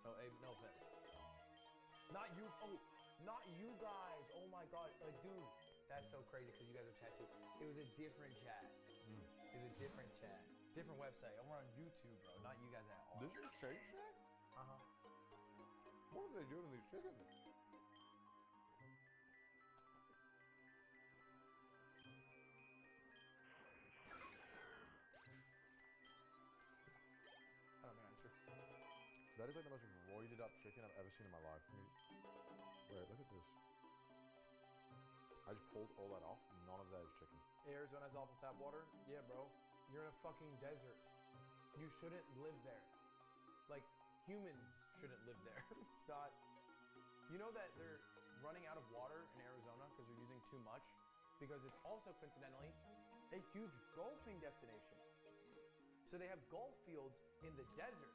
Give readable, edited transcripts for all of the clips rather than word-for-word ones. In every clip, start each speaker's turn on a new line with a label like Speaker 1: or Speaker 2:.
Speaker 1: No, Abe, no offense. Not you. Oh, not you guys. Oh my God, like, dude, that's so crazy because you guys are tattooed. It was a different chat. It was a different chat, different website. And we're on YouTube, bro. Not you guys at all.
Speaker 2: This is Shake Shack? What are they doing to these chickens?
Speaker 1: I don't answer.
Speaker 2: That is like the most roided up chicken I've ever seen in my life. Wait, look at this. I just pulled all that off. None of that is chicken.
Speaker 1: Arizona has awful tap water? Yeah, bro. You're in a fucking desert. You shouldn't live there. Like, humans shouldn't live there. It's not... You know that they're running out of water in Arizona because they're using too much? Because it's also, coincidentally, a huge golfing destination. So they have golf fields in the desert.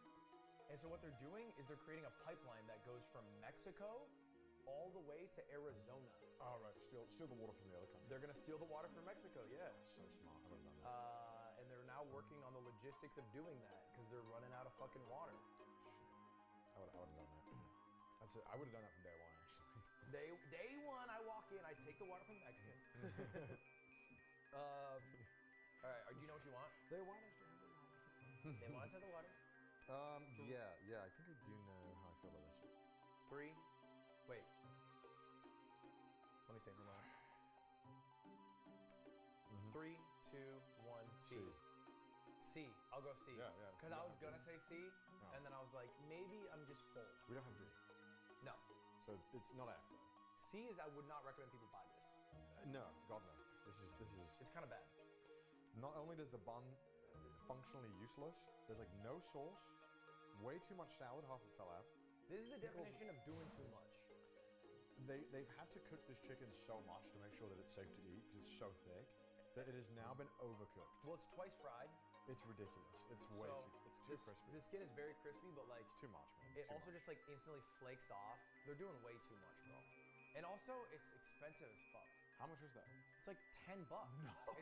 Speaker 1: And so what they're doing is they're creating a pipeline that goes from Mexico all the way to Arizona.
Speaker 2: All right, steal the water from the other country.
Speaker 1: They're gonna steal the water from Mexico, yeah.
Speaker 2: So smart, I would have done that.
Speaker 1: And they're now working on the logistics of doing that because they're running out of fucking water.
Speaker 2: I would have done that. That's it. I would have done that from day one, actually.
Speaker 1: Day one, I walk in, I take the water from the Mexicans. All right, do you know what you want?
Speaker 2: They want us to have the water.
Speaker 1: They want us to have the water.
Speaker 2: Yeah, I think I do know how I feel about this.
Speaker 1: 3, wait. Let me think for a moment. 3, 2, 1, B. C. I'll go C.
Speaker 2: Yeah.
Speaker 1: Because I was gonna say C, and then I was like, maybe I'm just full.
Speaker 2: We don't have B.
Speaker 1: No.
Speaker 2: So it's not F though.
Speaker 1: C is I would not recommend people buy this.
Speaker 2: No, God no. This is.
Speaker 1: It's kind of bad.
Speaker 2: Not only does the bun functionally useless, there's like no sauce, way too much salad, half it fell out.
Speaker 1: This is the definition of doing too much.
Speaker 2: They've had to cook this chicken so much to make sure that it's safe to eat because it's so thick that it has now been overcooked.
Speaker 1: Well, it's twice fried.
Speaker 2: It's ridiculous. It's way too crispy.
Speaker 1: The skin is very crispy, but like
Speaker 2: It's too much, man.
Speaker 1: it also just like instantly flakes off. They're doing way too much, bro. And also, it's expensive as fuck.
Speaker 2: How much is that?
Speaker 1: It's like $10. No.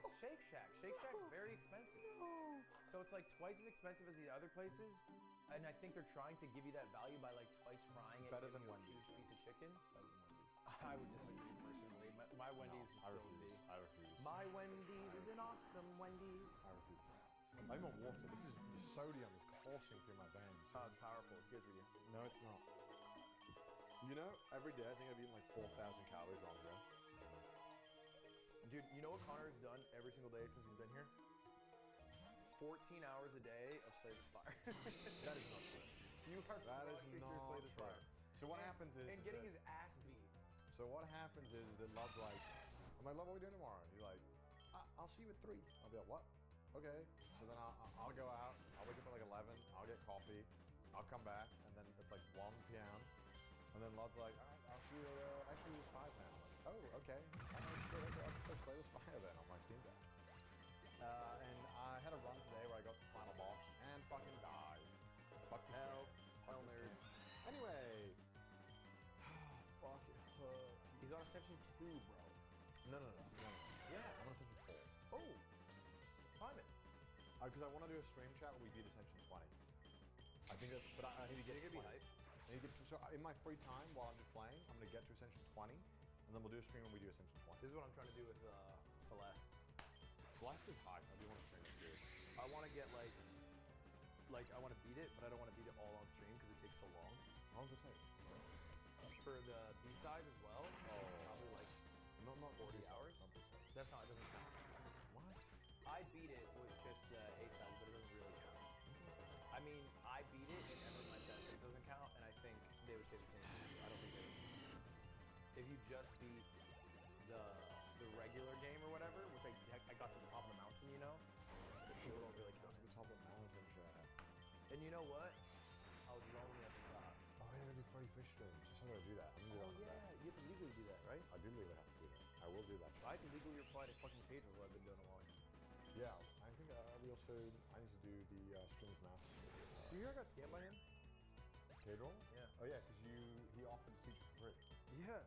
Speaker 1: It's Shake Shack. Shake Shack's very expensive. No. So it's like twice as expensive as the other places. And I think they're trying to give you that value by like twice frying it.
Speaker 2: Better than
Speaker 1: a
Speaker 2: Wendy's.
Speaker 1: huge piece of chicken.
Speaker 2: Better than Wendy's.
Speaker 1: I would disagree personally. My Wendy's is
Speaker 2: I
Speaker 1: still
Speaker 2: refuse.
Speaker 1: big.
Speaker 2: I refuse.
Speaker 1: My Wendy's is an awesome Wendy's.
Speaker 2: I refuse. I'm on water. This is the sodium is coursing through my veins.
Speaker 1: Oh, it's powerful. It's good for you.
Speaker 2: No, it's not. You know, every day I think I've eaten like 4,000 calories wrong here.
Speaker 1: Dude, you know what Connor's done every single day since he's been here? 14 hours a day of Slay the Spire.
Speaker 2: That is not true.
Speaker 1: You are
Speaker 2: That
Speaker 1: fucking
Speaker 2: is
Speaker 1: through
Speaker 2: not
Speaker 1: Slay the Spire.
Speaker 2: true. So what happens is...
Speaker 1: And getting
Speaker 2: that-
Speaker 1: his ass beat.
Speaker 2: So what happens is that Love's like, I'm like, Love, what are we doing tomorrow? And he's like, I'll see you at 3. I'll be like, what? Okay. So then I'll go out, I'll wake up at like 11, I'll get coffee, I'll come back, and then it's like 1 p.m. And then Love's like, all right, I'll see you, actually it's 5 now. I'm like, oh, okay. I'll play Slay the Spire then on my Steam Deck. And I had a run today where I got the final boss and fucking died. Fucking
Speaker 1: Hell nerd.
Speaker 2: Anyway. Fuck it.
Speaker 1: He's on Ascension 2, bro.
Speaker 2: No.
Speaker 1: Yeah.
Speaker 2: I'm on Ascension 4.
Speaker 1: Oh. Time it.
Speaker 2: Because I want to do a stream chat where we beat Ascension 20. I think that's, but I need to get
Speaker 1: You're
Speaker 2: to
Speaker 1: gonna be
Speaker 2: 20.
Speaker 1: hype.
Speaker 2: I need to get to, so in my free time while I'm just playing, I'm gonna get to Ascension 20, and then we'll do a stream when we do Ascension 20.
Speaker 1: This is what I'm trying to do with Celeste.
Speaker 2: Celeste is hype. I do want to stream it too.
Speaker 1: I want to get like I want to beat it, but I don't want to beat it all on stream because it takes so long.
Speaker 2: How long does it take?
Speaker 1: For the B-side as well, probably like
Speaker 2: Not
Speaker 1: 40 hours.
Speaker 2: Not B-side.
Speaker 1: That's not, it doesn't count.
Speaker 2: What?
Speaker 1: I beat it with just the A-side, but it doesn't really count. I mean, I beat it and everyone in my chat said it doesn't count, and I think they would say the same thing. I don't think they would. If you just beat the regular game or whatever, which I got to the top of the mountain, you know, people don't really count
Speaker 2: To
Speaker 1: it.
Speaker 2: the top of the mountain, chat.
Speaker 1: And you know what? I was lonely at the top.
Speaker 2: Oh, I gotta do Freddy Fish streams. I'm gonna do that. I'm gonna do that.
Speaker 1: Yeah, you have to legally do that, right?
Speaker 2: I do legally have to do that. I will do that.
Speaker 1: I had to legally reply to fucking Pedro, who I've been doing along.
Speaker 2: Yeah, I think we also, I need to do the streams maps.
Speaker 1: Do you hear I got scammed by him?
Speaker 2: K-Draw?
Speaker 1: Yeah.
Speaker 2: Oh yeah, because he offered to teach for free.
Speaker 1: Yeah.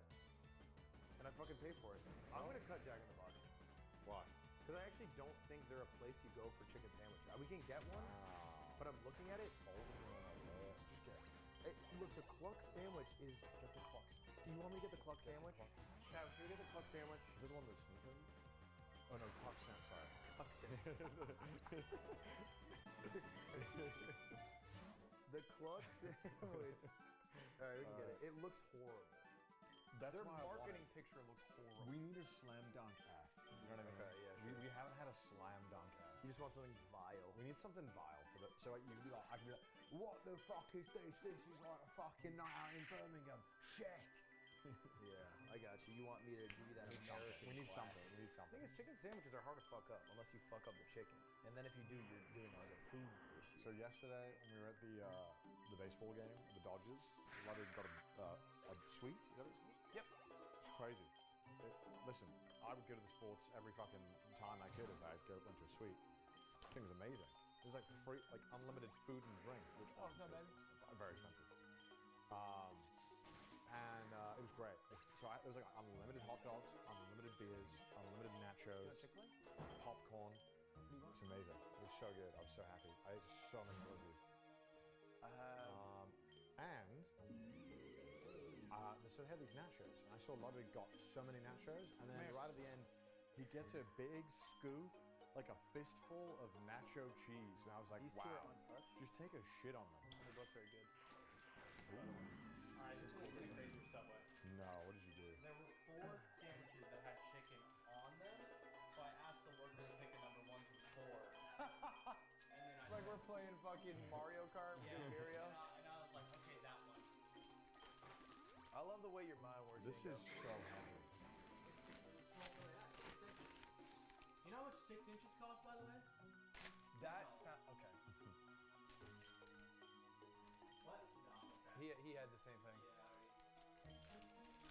Speaker 1: And I fucking paid for it. I'm gonna cut Jack in the Box.
Speaker 2: Why?
Speaker 1: Because I actually don't think they're a place you go for chicken sandwich. We can get one,
Speaker 2: Wow.
Speaker 1: but I'm looking at it.
Speaker 2: Just get it.
Speaker 1: The cluck sandwich is.
Speaker 2: Get the cluck.
Speaker 1: Do you want me to get the cluck sandwich? Travis, should we get the cluck sandwich?
Speaker 2: Is it the one that's sneaking? Oh no, cluck sandwich. Sorry.
Speaker 1: Cluck sandwich. The cluck sandwich. All right, we can get it. It looks horrible.
Speaker 2: That's
Speaker 1: Their
Speaker 2: why I want
Speaker 1: marketing
Speaker 2: it.
Speaker 1: picture looks horrible.
Speaker 2: We need a slam dunk ass. You know what I mean?
Speaker 1: Okay, yeah, sure.
Speaker 2: We haven't had a slam dunk ass.
Speaker 1: You just want something vile.
Speaker 2: We need something vile for the. So you can be like, I can be like, what the fuck is this? This is like a fucking night out in Birmingham. Shit.
Speaker 1: Yeah, I got you. You want me to give you that American
Speaker 2: We need
Speaker 1: class.
Speaker 2: something. We need
Speaker 1: The
Speaker 2: something.
Speaker 1: thing is, chicken sandwiches are hard to fuck up unless you fuck up the chicken. And then if you do, you're doing like a food issue.
Speaker 2: So yesterday when we were at the baseball game, the Dodgers, Ludwig got a suite. Is that what it's?
Speaker 1: Yep.
Speaker 2: It's crazy. Listen, I would go to the sports every fucking time I could if I went to a suite. This thing was amazing. It was like free, like unlimited food and drink, which
Speaker 1: Oh, it's not bad.
Speaker 2: very expensive. And it was great. So it was like unlimited hot dogs, unlimited beers, unlimited nachos,
Speaker 1: Chick-fil-A?
Speaker 2: popcorn.
Speaker 1: What do you want?
Speaker 2: It's amazing. It was so good. I was so happy. I ate so many blizzards.
Speaker 1: I have.
Speaker 2: So they had these nachos, and I saw Ludwig got so many nachos, and then
Speaker 1: Man.
Speaker 2: right at the end, he gets a big scoop, like a fistful of nacho cheese, and I was like,
Speaker 1: These two are
Speaker 2: wow,
Speaker 1: untouched.
Speaker 2: just take a shit on them.
Speaker 1: They're both very good.
Speaker 3: Alright, this one's pretty crazy with Subway.
Speaker 2: No, what did you do?
Speaker 3: There were 4 sandwiches that had chicken on them, so I asked the workers to pick a number 1 through 4. And then I
Speaker 1: Like we're playing fucking Mario Kart with Mario.
Speaker 3: and I was like, okay, that one.
Speaker 1: I love the way your mind works.
Speaker 2: This
Speaker 1: Nico.
Speaker 2: is so heavy.
Speaker 3: It's small for that, 6 inches. You know how much 6 inches cost, by the way?
Speaker 1: That's okay.
Speaker 3: What? No, okay.
Speaker 1: He had the same thing.
Speaker 3: Yeah,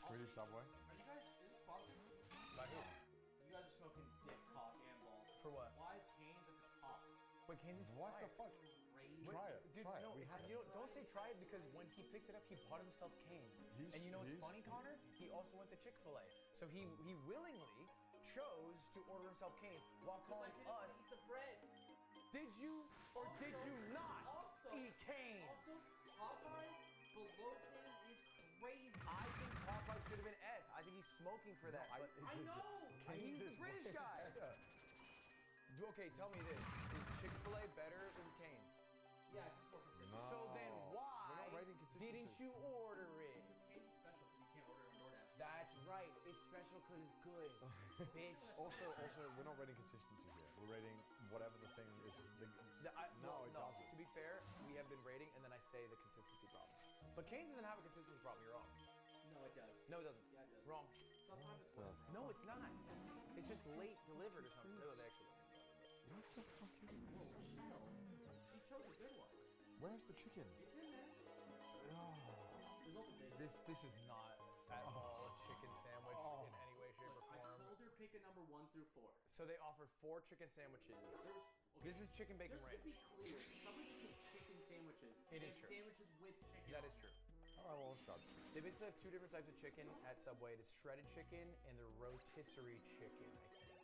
Speaker 2: Can we do Subway?
Speaker 3: Are you guys, is this sponsored?
Speaker 1: By who?
Speaker 3: You guys are smoking dick, cock, and ball.
Speaker 1: For what?
Speaker 3: Why is Cane's at the top?
Speaker 1: Wait, Kansas.
Speaker 2: What the fuck?
Speaker 3: Crazy.
Speaker 2: Try it.
Speaker 1: Dude,
Speaker 2: Try it.
Speaker 1: no,
Speaker 2: We have
Speaker 1: you
Speaker 2: it.
Speaker 1: know, don't say try it because when he picked it up, he bought himself Canes.
Speaker 2: He's-
Speaker 1: And you know what's
Speaker 2: he's-
Speaker 1: funny, Connor? He also went to Chick-fil-A. So he willingly chose to order himself Canes while calling us.
Speaker 3: Eat the bread.
Speaker 1: Did you or did you not
Speaker 3: Also-
Speaker 1: eat Canes?
Speaker 3: Popeyes below Cane's is crazy.
Speaker 1: I think Popeyes should have been S. I think he's smoking for that. but
Speaker 3: I know.
Speaker 1: he's the
Speaker 2: is
Speaker 1: British
Speaker 2: way
Speaker 1: guy.
Speaker 2: better.
Speaker 1: Okay, tell me this: is Chick-fil-A better than Canes?
Speaker 3: Yeah, it's more consistent.
Speaker 2: No.
Speaker 1: So then why
Speaker 2: We're not rating
Speaker 1: didn't
Speaker 2: consistency.
Speaker 1: you order it?
Speaker 3: Because Cane's is special because you can't order it on DoorDash.
Speaker 1: That's right. It's special because it's good, bitch.
Speaker 2: Also, we're not rating consistency here. We're rating whatever the thing is. No, it doesn't.
Speaker 1: To be fair, we have been rating, and then I say the consistency problems. But Canes doesn't have a consistency problem. You're wrong.
Speaker 3: No, it does.
Speaker 1: No, it doesn't.
Speaker 3: Yeah, it does.
Speaker 1: Wrong.
Speaker 3: Sometimes it's
Speaker 2: What
Speaker 3: flat.
Speaker 2: the
Speaker 1: No, it's not. It's just late delivered or something. No, they actually.
Speaker 2: What the fuck is this?
Speaker 3: Chill. She chose a good one.
Speaker 2: Where's the chicken?
Speaker 3: It's in there.
Speaker 2: Oh.
Speaker 3: There's also bacon.
Speaker 1: This is not at all a chicken sandwich
Speaker 2: Oh.
Speaker 1: in any way, shape, or
Speaker 3: Look, I
Speaker 1: form.
Speaker 3: told her pick a number 1 through 4.
Speaker 1: So they offer 4 chicken sandwiches. This is chicken bacon
Speaker 3: Just
Speaker 1: ranch.
Speaker 3: to be clear, somebody can chicken sandwiches.
Speaker 1: It
Speaker 3: and
Speaker 1: is true.
Speaker 3: Sandwiches with chicken.
Speaker 1: That
Speaker 3: on
Speaker 1: is
Speaker 3: them.
Speaker 1: true.
Speaker 2: All right, well, let's try this.
Speaker 1: They basically have 2 different types of chicken at Subway. It's shredded chicken and the rotisserie chicken, I think.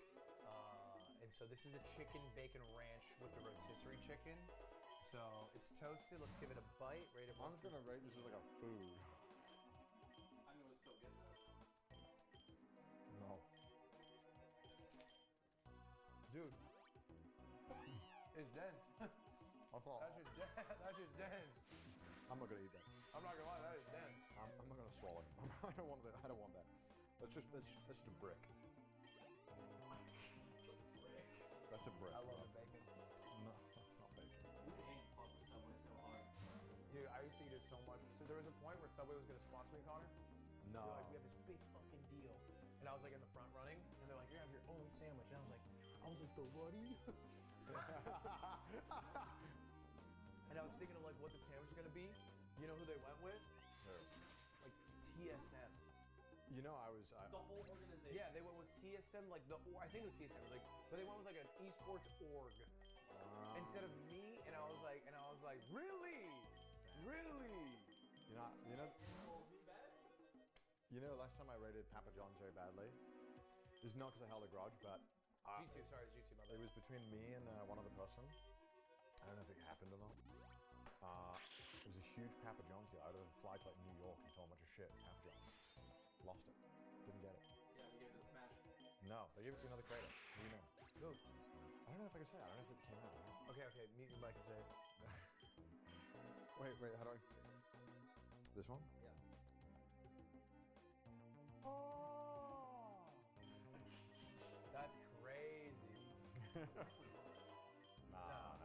Speaker 1: And so this is the chicken bacon ranch with the rotisserie chicken. So it's toasted. Let's give it a bite. Rate it.
Speaker 2: I'm just gonna rate this as like a food.
Speaker 3: I know it's so good though.
Speaker 2: No.
Speaker 1: Dude, it's dense.
Speaker 2: I thought
Speaker 1: That's just that's just dense.
Speaker 2: I'm not gonna eat that.
Speaker 1: I'm not gonna lie, that is dense.
Speaker 2: I'm not gonna swallow it. I don't want that. I don't want that. That's just a brick. That's a brick.
Speaker 1: I love the bacon.
Speaker 2: No, that's not bacon.
Speaker 3: You can't fuck with Subway so hard.
Speaker 1: Dude, I used to eat it so much. So there was a point where Subway was gonna sponsor me, Connor.
Speaker 2: No.
Speaker 1: They're like, we have this big fucking deal. And I was like in the front running, and they're like, you have your own sandwich. And I was like, the buddy? And I was thinking of like what the sandwich was gonna be. You know who they went with? Like TSM.
Speaker 2: You know, I was.
Speaker 3: The whole organization.
Speaker 1: Yeah, they went with TSM, like I think it was TSM. It was like, but they went with like an esports org instead of me. And I was like, really?
Speaker 2: You know, last time I rated Papa John's very badly. It's not because I held a grudge, but
Speaker 1: G2, sorry, it's G2, my
Speaker 2: it
Speaker 1: bad.
Speaker 2: was between me and one other person. I don't know if it happened or not. It was a huge Papa Papa John's deal. I had to fly to like New York and film a bunch of shit. Papa John's. Lost it. Didn't get it.
Speaker 3: Yeah, we gave it a smash.
Speaker 2: No, they gave it to another creator. Who do you know?
Speaker 1: Go.
Speaker 2: I don't know if I can say it. I don't know if it came out. Right?
Speaker 1: Okay, mute your mic and say it.
Speaker 2: Wait, how do I... This one?
Speaker 1: Yeah. Oh! That's crazy.
Speaker 2: Nah.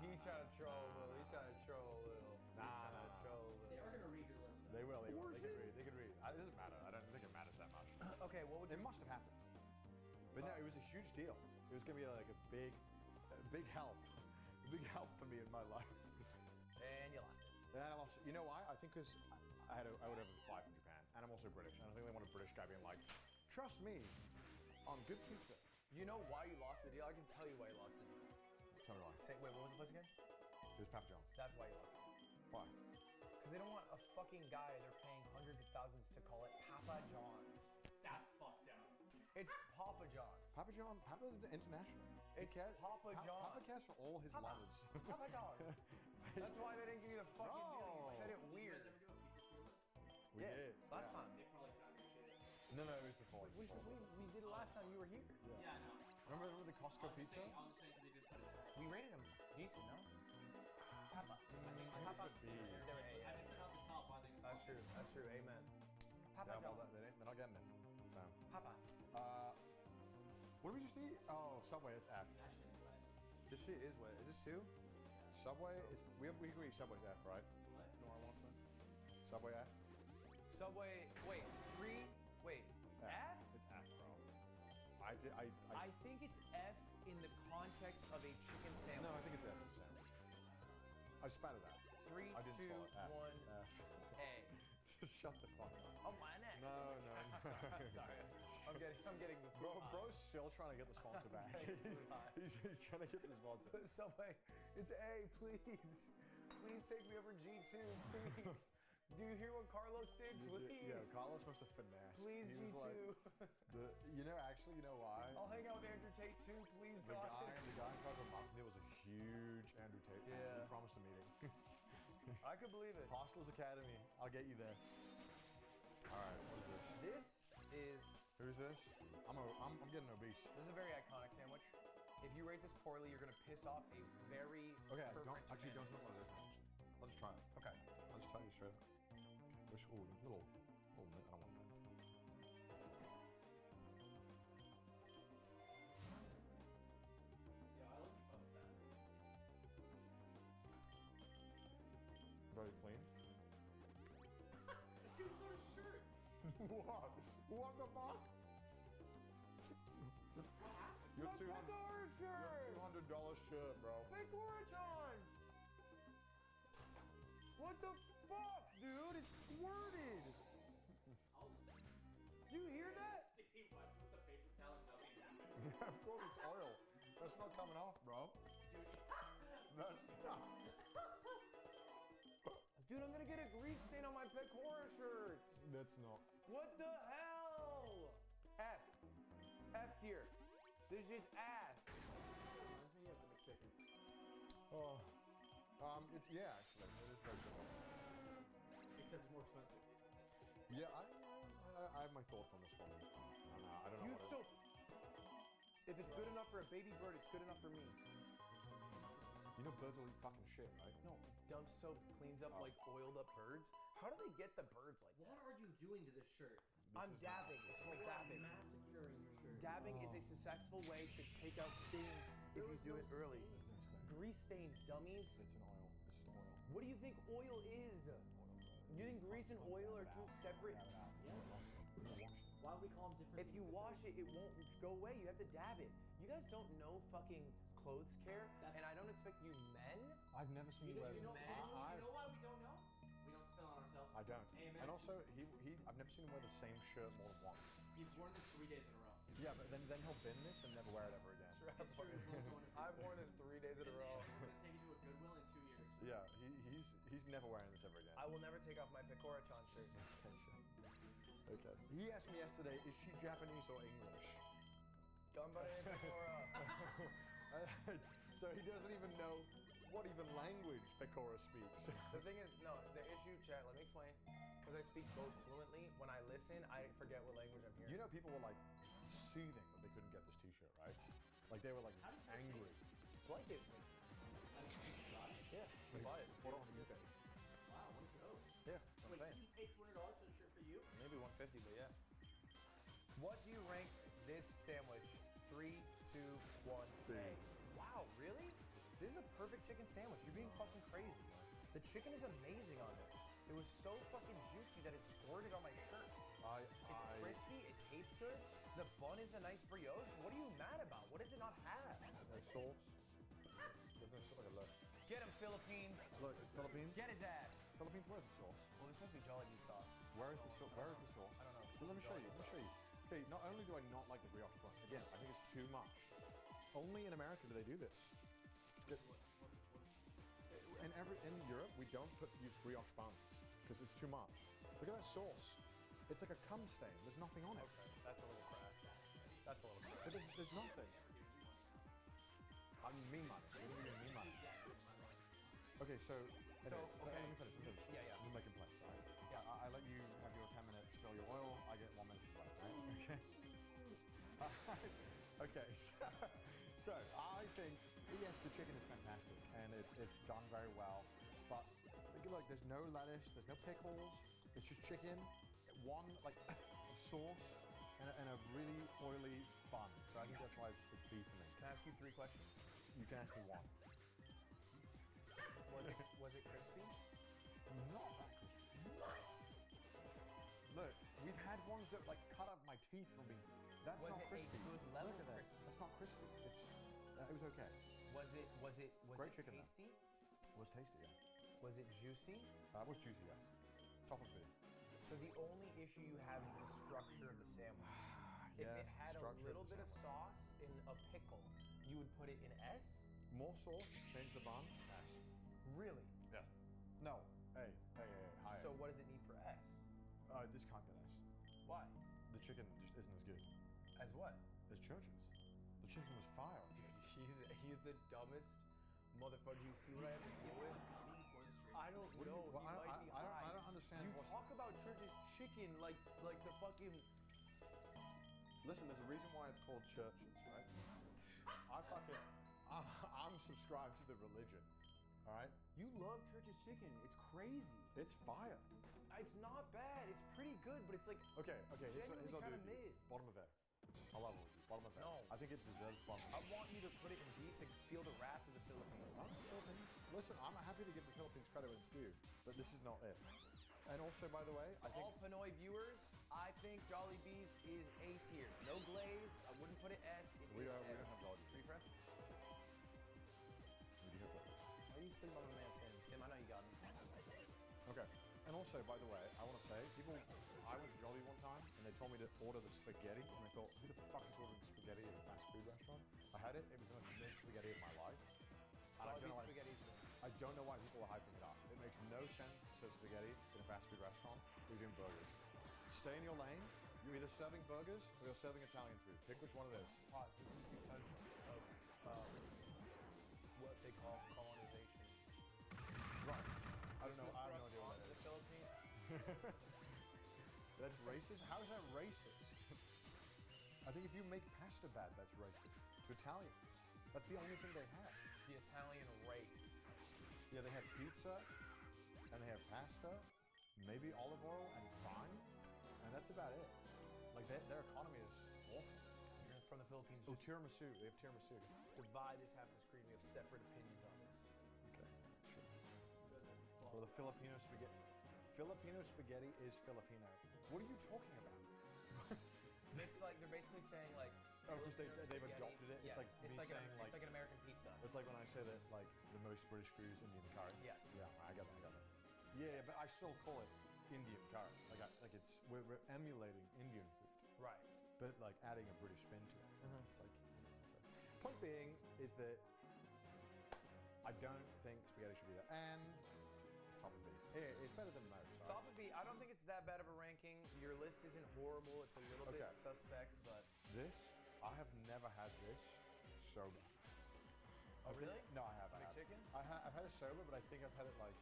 Speaker 1: He's trying to troll a little. He's trying to troll a little.
Speaker 2: Nah.
Speaker 1: Troll a
Speaker 3: They
Speaker 1: little.
Speaker 3: are gonna read your list.
Speaker 2: They will. They
Speaker 1: Or is
Speaker 2: can
Speaker 1: it?
Speaker 2: read. They can read. It doesn't matter. I don't think it matters that much.
Speaker 1: Okay, what would
Speaker 2: It must have happened. But no, it was a huge deal. It was gonna be like a big help. A big help for me in my life.
Speaker 1: And you lost it.
Speaker 2: And I lost. You know why? I think because I would have a fly from Japan, and I'm also British. And I think they want a British guy being like, trust me, on good pizza.
Speaker 1: You know why you lost the deal? I can tell you why you lost the deal.
Speaker 2: Tell me why.
Speaker 1: Wait, what was the place again?
Speaker 2: It was Papa John's.
Speaker 1: That's why you lost the deal.
Speaker 2: Why?
Speaker 1: Because they don't want a fucking guy they're paying hundreds of thousands to call it Papa John's.
Speaker 3: That's fucked up.
Speaker 1: It's Papa John's.
Speaker 2: Papa's international.
Speaker 1: It's Papa John's.
Speaker 2: Papa cares for all his
Speaker 1: Papa.
Speaker 2: lovers.
Speaker 1: Papa John's. That's why they didn't give you the fucking deal. You said it
Speaker 3: Did
Speaker 1: weird.
Speaker 3: you guys ever do a pizza tier list?
Speaker 2: We did.
Speaker 1: Last
Speaker 2: yeah.
Speaker 1: time.
Speaker 3: They probably kind of shit it.
Speaker 2: No, it was before.
Speaker 1: We did it last time you were here.
Speaker 3: Yeah, I know.
Speaker 2: Remember the Costco
Speaker 3: I'm just
Speaker 2: pizza?
Speaker 3: saying because they did put it in.
Speaker 1: We rated them decent, no? Papa.
Speaker 2: Papa.
Speaker 1: They were A,
Speaker 3: I
Speaker 1: yeah.
Speaker 3: didn't count the top. I think
Speaker 1: That's true. That's true. Amen. Papa
Speaker 2: Yeah, well,
Speaker 1: John's.
Speaker 2: they're not getting it. So.
Speaker 1: Papa.
Speaker 2: What did we just eat? Oh, Subway. It's F.
Speaker 3: that shit's right.
Speaker 1: This shit is what? Is this two?
Speaker 2: Subway is. We agree. Subway's F, right?
Speaker 3: What?
Speaker 1: Nora wants one.
Speaker 2: Subway F.
Speaker 1: Subway. Wait. Three. Wait. F?
Speaker 2: It's F, bro. I
Speaker 1: I think it's F in the context of a chicken sandwich.
Speaker 2: No, I think it's F. It's sandwich. I spat it out.
Speaker 1: 3,
Speaker 2: I didn't
Speaker 1: 2,
Speaker 2: swallow it. F.
Speaker 1: 1,
Speaker 2: F.
Speaker 1: A.
Speaker 2: Just shut the fuck up.
Speaker 1: Oh, my next.
Speaker 2: No.
Speaker 1: Sorry. I'm getting the
Speaker 2: Bro,
Speaker 1: food high.
Speaker 2: bro's still trying to get the sponsor back.
Speaker 1: Okay,
Speaker 2: he's,
Speaker 1: fine.
Speaker 2: he's trying to get the sponsor.
Speaker 1: Subway. It's A, please. Please take me over G2, please. Do you hear what Carlos did? Please.
Speaker 2: Yeah, Carlos must have finessed.
Speaker 1: Please,
Speaker 2: he was
Speaker 1: G2.
Speaker 2: like, you know why?
Speaker 1: I'll hang out with Andrew Tate too, please,
Speaker 2: The
Speaker 1: God.
Speaker 2: guy in Cosmo Mountain, there was a huge Andrew Tate fan.
Speaker 1: Yeah.
Speaker 2: He promised a meeting.
Speaker 1: I could believe it.
Speaker 2: Hostel's Academy. I'll get you there. All right, what is this?
Speaker 1: This is
Speaker 2: Who's this? I'm getting obese.
Speaker 1: a very iconic sandwich. If you rate this poorly, you're gonna piss off a very
Speaker 2: Okay,
Speaker 1: fervent
Speaker 2: don't
Speaker 1: fan
Speaker 2: know
Speaker 1: base.
Speaker 2: what it is. I'll just try it.
Speaker 1: Okay.
Speaker 2: I'll just tell you straight up. Wish, ooh, little I don't want that.
Speaker 3: Yeah, I like fuck with that.
Speaker 2: Very clean.
Speaker 3: Dude, it's our shirt.
Speaker 2: What? What the fuck?
Speaker 3: What happened?
Speaker 2: Your
Speaker 1: My Pecora shirt!
Speaker 2: $200 shirt, bro.
Speaker 1: Pecora-chan! What the fuck, dude? It squirted!
Speaker 3: Oh,
Speaker 1: You hear that?
Speaker 3: did he wipe with the paper towel and nothing happened?
Speaker 2: Of course it's oil. That's not coming off, bro.
Speaker 3: Dude,
Speaker 2: That's not.
Speaker 1: Dude, I'm gonna get a grease stain on my Pecora shirt!
Speaker 2: That's not.
Speaker 1: What the hell? F. F tier. This is just ass.
Speaker 3: reminds me of the McChicken.
Speaker 2: Oh. Yeah, actually, it is very similar.
Speaker 3: Except it's more expensive.
Speaker 2: Yeah, I have my thoughts on this one. I don't know.
Speaker 1: You
Speaker 2: what
Speaker 1: so. If it's good enough for a baby bird, it's good enough for me.
Speaker 2: You know birds will eat fucking shit, right?
Speaker 1: No, dump soap cleans up like oiled up birds. How do they get the birds like that?
Speaker 3: What are you doing to this shirt?
Speaker 1: I'm dabbing. It's called dabbing.
Speaker 3: Massacring your shirt.
Speaker 1: Dabbing is a successful way to take out stains if you do it early.
Speaker 2: There's no stain.
Speaker 1: Grease stains, dummies.
Speaker 2: It's an oil. It's just oil.
Speaker 1: What do you think oil is? Do you think grease and oil are two separate?
Speaker 3: Yes. Why would we call them different
Speaker 1: If you
Speaker 3: things?
Speaker 1: wash it, it won't go away. You have to dab it. You guys don't know fucking clothes care, and I don't expect you men.
Speaker 2: I've never seen
Speaker 3: You know,
Speaker 2: wear
Speaker 3: you know,
Speaker 2: them.
Speaker 3: you know why we don't know? We don't spell on ourselves.
Speaker 2: I don't.
Speaker 3: Amen.
Speaker 2: And also, I've never seen him wear the same shirt more than once.
Speaker 3: He's worn this 3 days in a row.
Speaker 2: Yeah, but then he'll bin this and never wear it ever again.
Speaker 3: It's true. We're going to
Speaker 1: I've worn this 3 days in a row.
Speaker 3: We're going to take you to a Goodwill in 2 years.
Speaker 2: Yeah, he's never wearing this ever again.
Speaker 1: I will never take off my Pecora-chan shirt.
Speaker 2: Okay, sure. Okay. He asked me yesterday, is she Japanese or English?
Speaker 1: Gambare Pecora.
Speaker 2: So he doesn't even know what even language Pecora speaks.
Speaker 1: The thing is, no, explain. Because I speak both fluently. When I listen, I forget what language I'm hearing.
Speaker 2: You know, people were like seething that they couldn't get this T-shirt, right? Like they were like
Speaker 3: How does this
Speaker 2: angry.
Speaker 1: Blake gave it to me.
Speaker 3: I mean, you got it?
Speaker 1: Yeah, we buy it.
Speaker 2: Bought it on eBay.
Speaker 3: Wow, what a go.
Speaker 2: Yeah, that's what
Speaker 3: Wait,
Speaker 2: I'm saying.
Speaker 3: he paid $200 for the shirt for you?
Speaker 1: Maybe 150, but yeah. What do you rank this sandwich? 3, 2, 1,
Speaker 2: B.
Speaker 1: A. Wow, really? This is a perfect chicken sandwich. You're being fucking crazy. The chicken is amazing on this. It was so fucking juicy that it squirted on my shirt. It's crispy. It tastes good. The bun is a nice brioche. What are you mad about? What does it not have?
Speaker 2: No sauce. There's no sauce. Like a look.
Speaker 1: Get him, Philippines.
Speaker 2: Look, Philippines.
Speaker 1: Get his ass.
Speaker 2: Philippines. Where's the sauce?
Speaker 1: Well, there's supposed to be Jollibee sauce.
Speaker 2: Where is the sauce? Where is the sauce?
Speaker 1: I don't know.
Speaker 2: Well, let me show you. Let me show you. Okay, not only do I not like the brioche bun, again, I think it's too much. Only in America do they do this. In Europe, we don't use brioche buns because it's too much. Look at that sauce. It's like a cum stain. There's nothing on it.
Speaker 1: Okay, that's a little crass. That's a little crass.
Speaker 2: But there's nothing. I mean, me money. What do you mean, me money? Okay, so
Speaker 1: So,
Speaker 2: let
Speaker 1: okay.
Speaker 2: me finish.
Speaker 1: Yeah, yeah.
Speaker 2: You're making plates, right? Yeah. I let you have your 10 minutes, spill your oil. I get 1 minute to play, right? Okay. Okay. So I think yes, the chicken is fantastic and it's done very well, but look, there's no lettuce, there's no pickles. It's just chicken, one like sauce, and a really oily bun. So I think that's why it's B for me.
Speaker 1: Can I ask you 3 questions?
Speaker 2: You can ask me one.
Speaker 1: Was it crispy?
Speaker 2: Not that crispy. Look, we've had ones that like cut up my teeth from being. That's
Speaker 1: Was
Speaker 2: not
Speaker 1: it a
Speaker 2: crispy.
Speaker 1: good level
Speaker 2: Look at
Speaker 1: of
Speaker 2: that.
Speaker 1: crispy?
Speaker 2: That's not crispy. It was okay.
Speaker 1: Was it
Speaker 2: Great chicken, though.
Speaker 1: tasty?
Speaker 2: It was tasty, yeah.
Speaker 1: Was it juicy?
Speaker 2: It was juicy, yes. Top of B.
Speaker 1: So the only issue you have is the structure of the sandwich. If
Speaker 2: Yes,
Speaker 1: it
Speaker 2: the
Speaker 1: had a
Speaker 2: structure of
Speaker 1: little
Speaker 2: the
Speaker 1: bit of
Speaker 2: sandwich.
Speaker 1: sauce in a pickle, you would put it in S?
Speaker 2: More sauce, change the bun. Yes.
Speaker 1: Really?
Speaker 2: Yes. No. Hey, higher.
Speaker 1: So what does it need for S?
Speaker 2: This can't get S.
Speaker 1: Why?
Speaker 2: The chicken just isn't as good
Speaker 1: As what?
Speaker 2: as Church's. The chicken was fire.
Speaker 1: He's the dumbest motherfucker. You see what I have to deal with? I don't
Speaker 2: What do
Speaker 1: know.
Speaker 2: you- well,
Speaker 1: He might be high.
Speaker 2: I don't understand
Speaker 1: You
Speaker 2: what's-
Speaker 1: talk about Church's chicken like the fucking.
Speaker 2: Listen, there's a reason why it's called Church's, right? I'm subscribed to the religion. All right?
Speaker 1: You love Church's chicken. It's crazy.
Speaker 2: It's fire.
Speaker 1: It's not bad. It's pretty good, but it's like
Speaker 2: Okay. Here's
Speaker 1: genuinely
Speaker 2: what I'll
Speaker 1: kind
Speaker 2: do.
Speaker 1: of mid.
Speaker 2: Bottom of A. I'll level with you. Bottom of A.
Speaker 1: No.
Speaker 2: I think it deserves bottom of
Speaker 1: I
Speaker 2: A.
Speaker 1: want you to put it in B to feel the wrath of the Philippines.
Speaker 2: Listen, I'm happy to give the Philippines credit when it's due, but this is not it. And also, by the way, I think
Speaker 1: All Pinoy viewers, I think Jollibee's is A tier. No glaze. I wouldn't put it S. It
Speaker 2: we
Speaker 1: is
Speaker 2: don't
Speaker 1: F.
Speaker 2: have Jollibee.
Speaker 1: Refresh.
Speaker 2: We do have Jollibee.
Speaker 1: Why are you sleeping on my man Tim? Tim, I know you got me.
Speaker 2: Okay. And also, by the way, I want to say, I went to Jollibee one time and they told me to order the spaghetti, and I thought, who the fuck is ordering spaghetti at a fast food restaurant? I had it. It was the most mint spaghetti of my life. And I don't know
Speaker 1: Jollibee
Speaker 2: why.
Speaker 1: spaghetti's good.
Speaker 2: I don't know why people are hyping it up. It makes no sense to serve spaghetti in a fast food restaurant or you're doing burgers. Stay in your lane. You're either serving burgers or you're serving Italian food. Pick which one it is.
Speaker 1: Pause. This is because of what they call colonization.
Speaker 2: Right. I don't know.
Speaker 1: This
Speaker 2: I
Speaker 1: was
Speaker 2: have no idea what
Speaker 1: thrust onto
Speaker 2: that
Speaker 1: the
Speaker 2: is.
Speaker 1: Philippines.
Speaker 2: That's racist? How is that racist? I think if you make pasta bad, that's racist. To Italian. That's the only thing they have.
Speaker 1: The Italian race.
Speaker 2: Yeah, they have pizza, and they have pasta, maybe olive oil and wine, and that's about it. Like, their economy is awful.
Speaker 1: You're from the Philippines.
Speaker 2: Oh,
Speaker 1: Just
Speaker 2: tiramisu. They have tiramisu.
Speaker 1: divide this half of the screen. We have separate opinions on this.
Speaker 2: Okay, sure. Well, the Filipino spaghetti. Filipino spaghetti is Filipino. What are you talking about?
Speaker 1: It's like they're basically saying like.
Speaker 2: Oh, because
Speaker 1: Filipino
Speaker 2: they've
Speaker 1: spaghetti-
Speaker 2: adopted it? It's
Speaker 1: Yes,
Speaker 2: like me saying,
Speaker 1: it's
Speaker 2: like-
Speaker 1: like an American pizza.
Speaker 2: It's like when I say that, like, the most British food is Indian curry.
Speaker 1: Yes.
Speaker 2: Yeah, I got that. Yeah, but I still call it Indian curry. Like it's we're emulating Indian food,
Speaker 1: Right.
Speaker 2: but like adding a British spin to it.
Speaker 1: Mhm.
Speaker 2: It's like. Point being is that I don't think spaghetti should be there, and it's top of B. It's better than most. Right?
Speaker 1: Top of B. I don't think it's that bad of a ranking. Your list isn't horrible. It's a little bit
Speaker 2: Okay.
Speaker 1: suspect, but.
Speaker 2: This, I have never had this sober.
Speaker 1: Oh,
Speaker 2: I think-
Speaker 1: really?
Speaker 2: No, I haven't.
Speaker 1: McChicken?
Speaker 2: I've had it sober, but I think I've had it like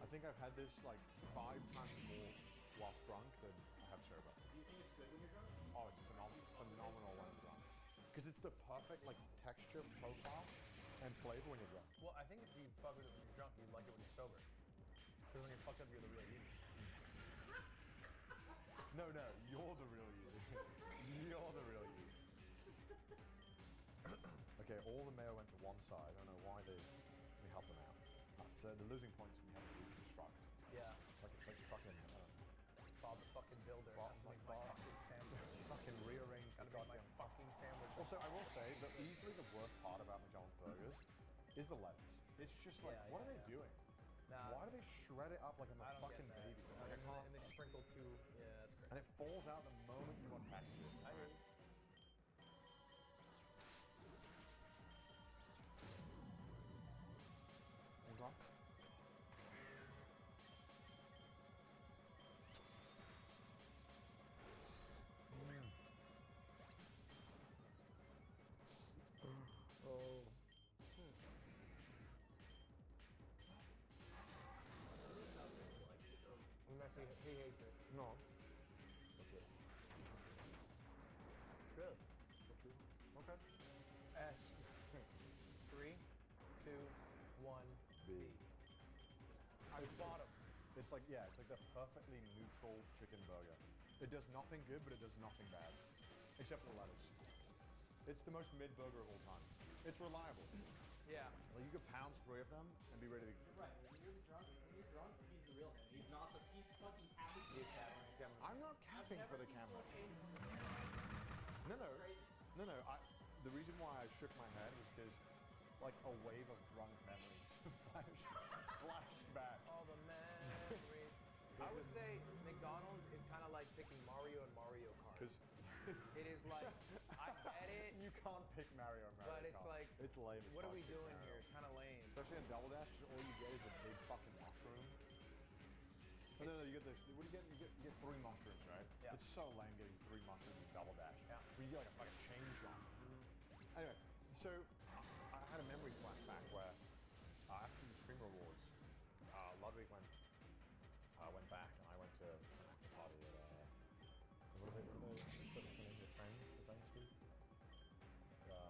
Speaker 2: I think I've had this like 5 times more whilst drunk than I have sober.
Speaker 3: Do you think it's good when you're drunk?
Speaker 2: Oh, it's phenomenal when I'm drunk. Because it's the perfect like texture, profile, and flavor when you're drunk.
Speaker 1: Well, I think if you fuck with it when you're drunk, you'd like it when you're sober. Because when you're fucked up, you're the real you.
Speaker 2: No, you're the real you. You're the real you. Okay, all the mayo went to one side. I don't know why we helped them out. So the losing points we have to reconstruct.
Speaker 1: Yeah.
Speaker 2: Like fucking
Speaker 1: Bob the fucking builder.
Speaker 2: Bob,
Speaker 1: Gotta
Speaker 2: like
Speaker 1: make my
Speaker 2: Bob.
Speaker 1: fucking sandwich.
Speaker 2: fucking rearrange the
Speaker 1: Gotta make my
Speaker 2: goddamn.
Speaker 1: fucking sandwich.
Speaker 2: Also, I will say that easily the worst part about McDonald's burgers is the lettuce. It's just like,
Speaker 1: Yeah,
Speaker 2: what
Speaker 1: yeah,
Speaker 2: are they
Speaker 1: yeah.
Speaker 2: doing?
Speaker 1: Nah,
Speaker 2: Why do they shred it up like I'm a
Speaker 1: I don't
Speaker 2: fucking
Speaker 1: get that.
Speaker 2: baby? Like, I can't.
Speaker 1: And they sprinkle too. Yeah, that's great.
Speaker 2: And it falls out the moment you unpackage it.
Speaker 1: I hear you.
Speaker 2: Okay.
Speaker 1: Oh. He hates it.
Speaker 2: No.
Speaker 1: Good.
Speaker 2: Okay. S.
Speaker 1: 3, 2, 1.
Speaker 2: B.
Speaker 1: It's bottom.
Speaker 2: It's like, yeah, it's like the perfectly neutral chicken burger. It does nothing good, but it does nothing bad. Except for the lettuce. It's the most mid burger of all time. It's reliable.
Speaker 1: Yeah.
Speaker 2: Like, you could pound 3 of them and be ready to.
Speaker 3: You're right. When you're drunk, he's the real him. He's not the. He's fucking capping.
Speaker 1: He's capping. He's capping.
Speaker 2: I'm not capping for the camera. No.
Speaker 3: Crazy.
Speaker 2: No. The reason why I shook my head was because, like, a wave of drunk memories flashed back.
Speaker 1: All the memories. I would say McDonald's is kind of like picking Mario and Mario Kart.
Speaker 2: Because
Speaker 1: It is like, I get it,
Speaker 2: you can't pick Mario and Mario
Speaker 1: but it's
Speaker 2: Kart.
Speaker 1: like,
Speaker 2: It's lame as
Speaker 1: what are
Speaker 2: fuck
Speaker 1: we
Speaker 2: pick
Speaker 1: doing
Speaker 2: Mario.
Speaker 1: here? It's kind of lame.
Speaker 2: Especially in Double Dash, 'cause all you get is a big fucking mushroom. Oh, no, you get the. What do you get? You get 3 mushrooms, right?
Speaker 1: Yeah.
Speaker 2: It's so lame getting 3 mushrooms in Double Dash.
Speaker 1: Yeah.
Speaker 2: Where you get like a fucking chain shot. Anyway, so I had a memory flashback where after the Streamer Awards, Ludwig went back and I went to an after party at what are they? What's the name of your friends? The friends group?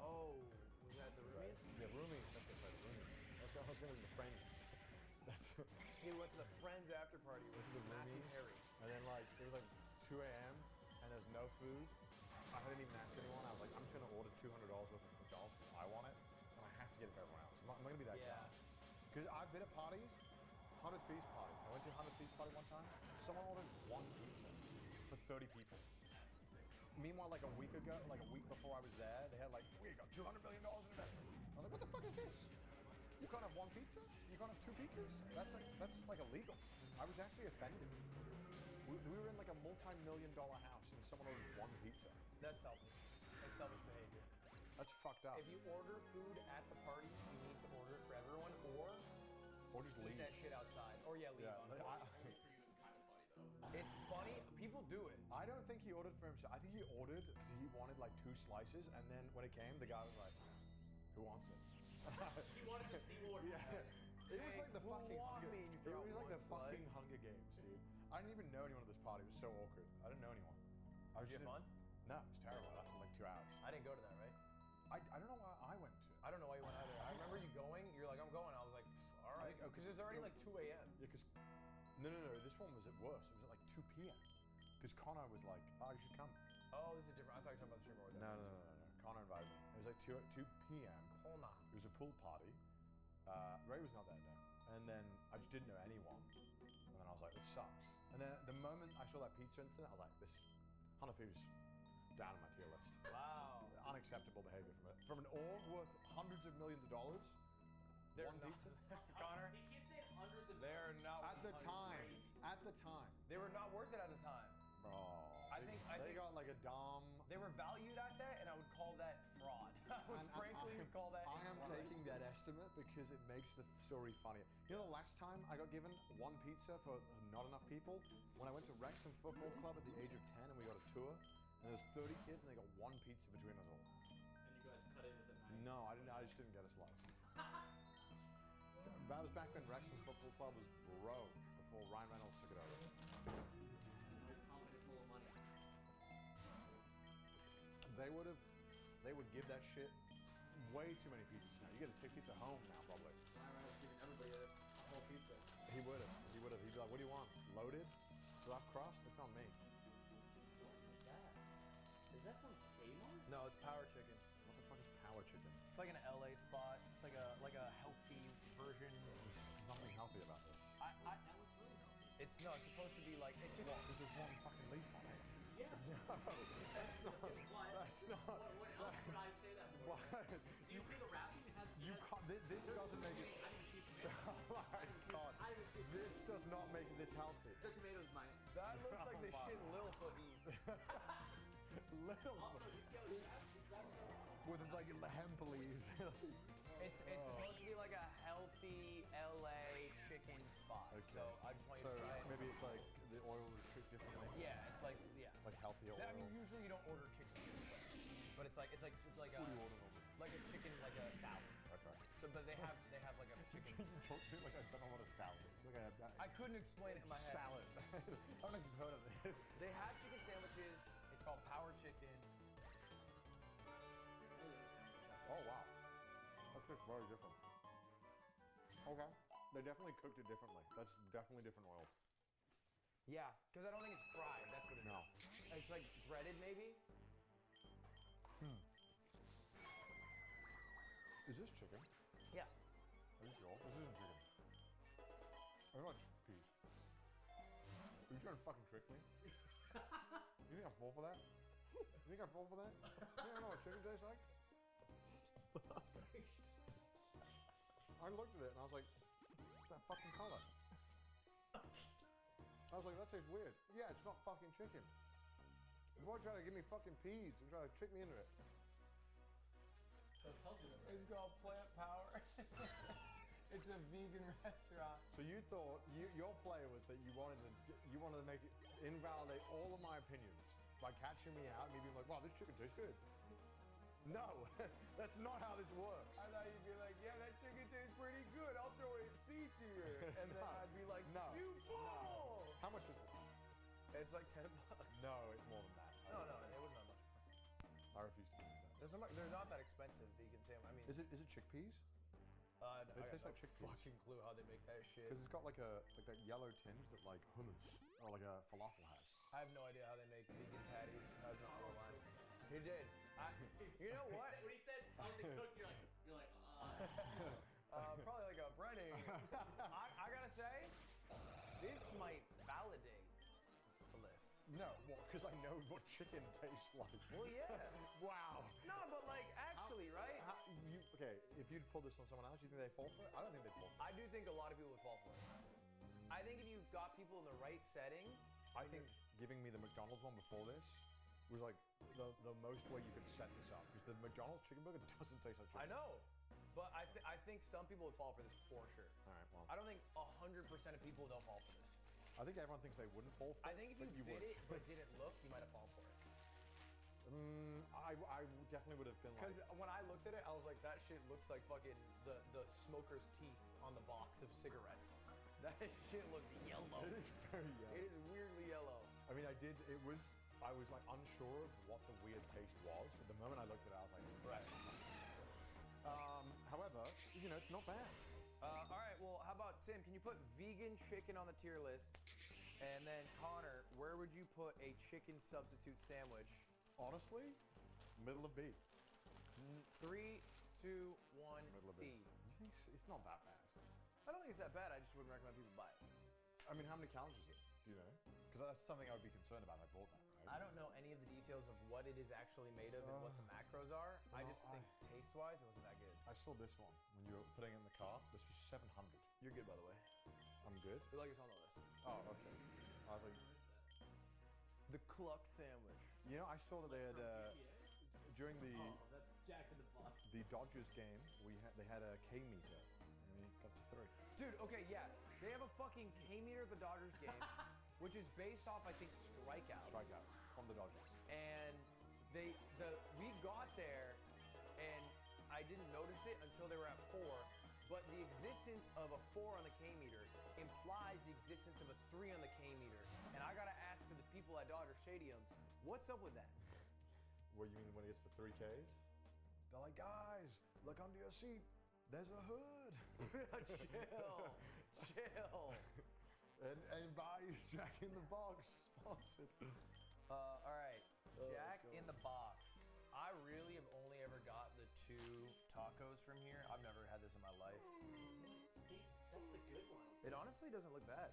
Speaker 1: Oh, was that the
Speaker 2: Right.
Speaker 1: roomies?
Speaker 2: Yeah, roomies. That's what I said. Roomies. I was going to the friends. That's.
Speaker 1: He went to the Friends after party with
Speaker 2: Went to the
Speaker 1: Matthew
Speaker 2: roomies.
Speaker 1: Perry.
Speaker 2: And then like it was like 2 a.m. and there's no food. I didn't even ask anyone. I was like, I'm just gonna order $200 worth of McDonald's because I want it, and I have to get it for everyone else. I'm not gonna be that guy.
Speaker 1: Yeah.
Speaker 2: Because I've been at parties, 100 Thieves party. I went to a 100 Thieves party one time. Someone ordered 1 pizza for 30 people. Meanwhile, like a week before I was there, they had like, we got $200 million in investment. I was like, what the fuck is this? You can't have 1 pizza? You can't have 2 pizzas? That's like illegal. I was actually offended. We were in like a multi-million-dollar house and someone ordered 1 pizza.
Speaker 1: That's selfish. That's selfish behavior.
Speaker 2: That's fucked up.
Speaker 1: If you order food at the party, you need to order it for everyone, or
Speaker 2: Or just
Speaker 1: leave
Speaker 2: leave.
Speaker 1: that shit outside. Or yeah, leave.
Speaker 2: Yeah,
Speaker 1: honestly.
Speaker 2: like,
Speaker 3: Only for you is kind of funny though.
Speaker 1: It's funny. People do it.
Speaker 2: I don't think he ordered for himself. I think he ordered because he wanted like 2 slices, and then when it came, the guy was like, "Who wants it?"
Speaker 3: He wanted to see what.
Speaker 2: Yeah. It was like the
Speaker 1: Who
Speaker 2: fucking.
Speaker 1: want me? You
Speaker 2: It
Speaker 1: throw
Speaker 2: was like
Speaker 1: one
Speaker 2: the fucking
Speaker 1: slice.
Speaker 2: Hunger Games, dude. I didn't even know anyone at this party. It was so awkward. I didn't know anyone. I was
Speaker 1: Did you
Speaker 2: just
Speaker 1: have fun?
Speaker 2: No, it was terrible. It lasted like 2 hours.
Speaker 1: I didn't go to that, right?
Speaker 2: I don't know why I went to.
Speaker 1: I don't know why you went either. I remember you going. You're like, I'm going. I was like, all right,
Speaker 2: think-
Speaker 1: because it's already like 2 a.m.
Speaker 2: Yeah, because no. This one was at worse. It was at like 2 p.m. Because Connor was like, "Oh, you should come."
Speaker 1: Oh, this is different. I thought you were talking about the streamer.
Speaker 2: No. Connor invited me. It was like 2 p.m.
Speaker 1: Kona.
Speaker 2: It was a pool party. Ray was not there then. And then I just didn't know anyone. And then I was like, this sucks. And then the moment I saw that pizza incident, I was like, this Hunter Thieves down on my tier list.
Speaker 1: Wow.
Speaker 2: Unacceptable behavior from an org worth hundreds of millions of dollars.
Speaker 1: They're
Speaker 2: One
Speaker 1: not.
Speaker 2: pizza?
Speaker 1: Connor,
Speaker 3: He keeps saying hundreds of.
Speaker 1: they're not.
Speaker 2: At the time. At the time.
Speaker 1: They were not worth it at the time.
Speaker 2: Oh.
Speaker 1: I think
Speaker 2: they got like a dumb.
Speaker 1: They were valued at that, and I would call that fraud. I would
Speaker 2: And
Speaker 1: frankly call that.
Speaker 2: I am
Speaker 1: fraud.
Speaker 2: taking that estimate because it makes the story funnier. You know, the last time I got given 1 pizza for not enough people, when I went to Wrexham Football Club at the age of 10 and we got a tour, and there was 30 kids and they got 1 pizza between us all.
Speaker 3: And you guys cut it with a knife.
Speaker 2: No, I just didn't get a slice. That was back when Wrexham Football Club was broke before Ryan Reynolds took it over.
Speaker 3: No company full of money.
Speaker 2: They would give that shit way too many pizzas now. You get a pizza home now, probably.
Speaker 3: Ryan Reynolds giving everybody a whole pizza.
Speaker 2: He would have. He'd be like, what do you want? Loaded? Stuffed crust? It's on me.
Speaker 3: What is that? Is that from Kmart?
Speaker 1: No, it's Power Chicken.
Speaker 2: What the fuck is Power Chicken?
Speaker 1: It's like an LA spot. It's like a healthy version.
Speaker 2: There's nothing healthy about this.
Speaker 3: That looks really healthy.
Speaker 1: It's it's supposed to be like it's just.
Speaker 2: What? There's just one fucking leaf on it.
Speaker 3: Yeah.
Speaker 2: No, that's not.
Speaker 3: What?
Speaker 2: That's not.
Speaker 3: What else would I say that for?
Speaker 2: What?
Speaker 3: Do you see the wrapping? It has.
Speaker 2: You can't. This doesn't make it.
Speaker 3: I didn't see tomatoes.
Speaker 2: Oh my god.
Speaker 3: I didn't see
Speaker 2: This does not make this healthy.
Speaker 3: the tomatoes, mine.
Speaker 1: That looks like the
Speaker 2: Oh my
Speaker 1: shit Littlefoot eats.
Speaker 2: Little
Speaker 3: Also, you see how he wraps it?
Speaker 2: with like hemp leaves.
Speaker 1: It's supposed to be like a healthy LA chicken spot.
Speaker 2: Okay.
Speaker 1: So I just want you
Speaker 2: So
Speaker 1: to try it.
Speaker 2: maybe it's like the oil is cooked differently.
Speaker 1: Yeah, it's like
Speaker 2: Like healthy oil.
Speaker 1: I mean, usually you don't order chicken from this place, but it's like a
Speaker 2: What do you order normally?
Speaker 1: like a chicken like a salad.
Speaker 2: Okay.
Speaker 1: So but they have like a chicken.
Speaker 2: You talk to me like I don't know what a salad is. Like
Speaker 1: I couldn't explain it in my head.
Speaker 2: salad. I don't know if you've heard of this.
Speaker 1: They have chicken sandwiches. It's called Power Chicken.
Speaker 2: Oh wow. That's just very different. Okay. They definitely cooked it differently. That's definitely different oil.
Speaker 1: Yeah, because I don't think it's fried. That's what it is.
Speaker 2: No.
Speaker 1: It's like breaded maybe.
Speaker 2: Is this chicken?
Speaker 1: Yeah.
Speaker 2: Are you sure? This isn't chicken. I want peas. Are you trying to fucking trick me? You think I fall for that? You think I fall for that? You don't know what chicken tastes like? I looked at it and I was like, what's that fucking color? I was like, that tastes weird. Yeah, it's not fucking chicken. You're trying to give me fucking peas and trying to trick me into it.
Speaker 3: So it tells you that.
Speaker 1: It's called Plant Power. It's a vegan restaurant.
Speaker 2: So you thought your play was that you wanted to make it invalidate all of my opinions by catching me out and me being like, wow, this chicken tastes good. No, that's not how this works.
Speaker 1: I thought you'd be like, yeah, that chicken tastes pretty good. I'll throw a C tier. And then
Speaker 2: No.
Speaker 1: I'd be like,
Speaker 2: No.
Speaker 1: you fool!
Speaker 2: How much is it?
Speaker 1: It's like $10.
Speaker 2: No, it's more than that.
Speaker 1: No, it wasn't that much.
Speaker 2: I refuse to believe that.
Speaker 1: They're not that expensive vegan sandwich. I mean,
Speaker 2: Is it chickpeas?
Speaker 1: I
Speaker 2: It
Speaker 1: got
Speaker 2: tastes
Speaker 1: no
Speaker 2: like chickpeas.
Speaker 1: fucking clue how they make that shit.
Speaker 2: Because it's got like that yellow tinge that like hummus or like a falafel has.
Speaker 1: I have no idea how they make vegan patties. I have no clue why. He did. You know what?
Speaker 3: When he said how's it cooked, you're like,
Speaker 1: Probably like a breading. I gotta say, this might validate the list.
Speaker 2: No, because I know what chicken tastes like.
Speaker 1: Well, yeah.
Speaker 2: Wow.
Speaker 1: No, but like actually, right?
Speaker 2: Okay, if you'd pull this on someone else, you think they'd fall for it? I don't think they'd fall for it.
Speaker 1: I do think a lot of people would fall for it. I think if you got people in the right setting,
Speaker 2: I think giving me the McDonald's one before this was like the most way you could set this up. Because the McDonald's chicken burger doesn't taste like chicken.
Speaker 1: I know. But I think some people would fall for this for sure.
Speaker 2: All right, well.
Speaker 1: I don't think 100% of people don't fall for this.
Speaker 2: I think everyone thinks they wouldn't fall for it.
Speaker 1: I think if
Speaker 2: but
Speaker 1: you
Speaker 2: would.
Speaker 1: bit it but didn't look, you might have fallen for it.
Speaker 2: I definitely would have been like.
Speaker 1: Because when I looked at it, I was like, that shit looks like fucking the smoker's teeth on the box of cigarettes. That shit looked yellow.
Speaker 2: It is very yellow.
Speaker 1: It is weirdly yellow.
Speaker 2: I mean, I was like unsure of what the weird taste was. But the moment I looked at it, I was like,
Speaker 1: Right.
Speaker 2: However, it's not bad.
Speaker 1: All right, well, how about Tim? Can you put vegan chicken on the tier list? And then Connor, where would you put a chicken substitute sandwich?
Speaker 2: Honestly, middle of B.
Speaker 1: 3, 2, 1,
Speaker 2: Middle of
Speaker 1: C.
Speaker 2: B. You think it's not that bad?
Speaker 1: I don't think it's that bad. I just wouldn't recommend people buy it.
Speaker 2: I mean, how many calories is it? Do you know? Because that's something I would be concerned about if I bought that. Right?
Speaker 1: I don't know any of the details of what it is actually made of and what the macros are. I
Speaker 2: well,
Speaker 1: just think taste-wise, it wasn't that good.
Speaker 2: I saw this one when you were putting it in the car. This was 700.
Speaker 1: You're good, by the way.
Speaker 2: I'm good.
Speaker 1: You're like it's on the list.
Speaker 2: Oh, okay. I was like,
Speaker 1: The Cluck sandwich.
Speaker 2: I saw that they had during the
Speaker 3: oh, that's Jack in the Box.
Speaker 2: the Dodgers game. They had a K meter, and it got to 3.
Speaker 1: Dude, okay, yeah. They have a fucking K-meter at the Dodgers game, which is based off, I think, strikeouts.
Speaker 2: Strikeouts from the Dodgers.
Speaker 1: And we got there, and I didn't notice it until they were at 4. but the existence of a 4 on the K meter implies the existence of a 3 on the K meter. And I gotta ask to the people at Dodger Stadium, what's up with that?
Speaker 2: What you mean when it gets to 3Ks? They're like, guys, look under your seat. There's a hood.
Speaker 1: Chill.
Speaker 2: And buys Jack in the Box sponsored.
Speaker 1: All right,
Speaker 2: Oh,
Speaker 1: Jack
Speaker 2: God.
Speaker 1: in the Box. I really have only ever got the 2 tacos from here. I've never had this in my life.
Speaker 3: That's the good one.
Speaker 1: It honestly doesn't look bad.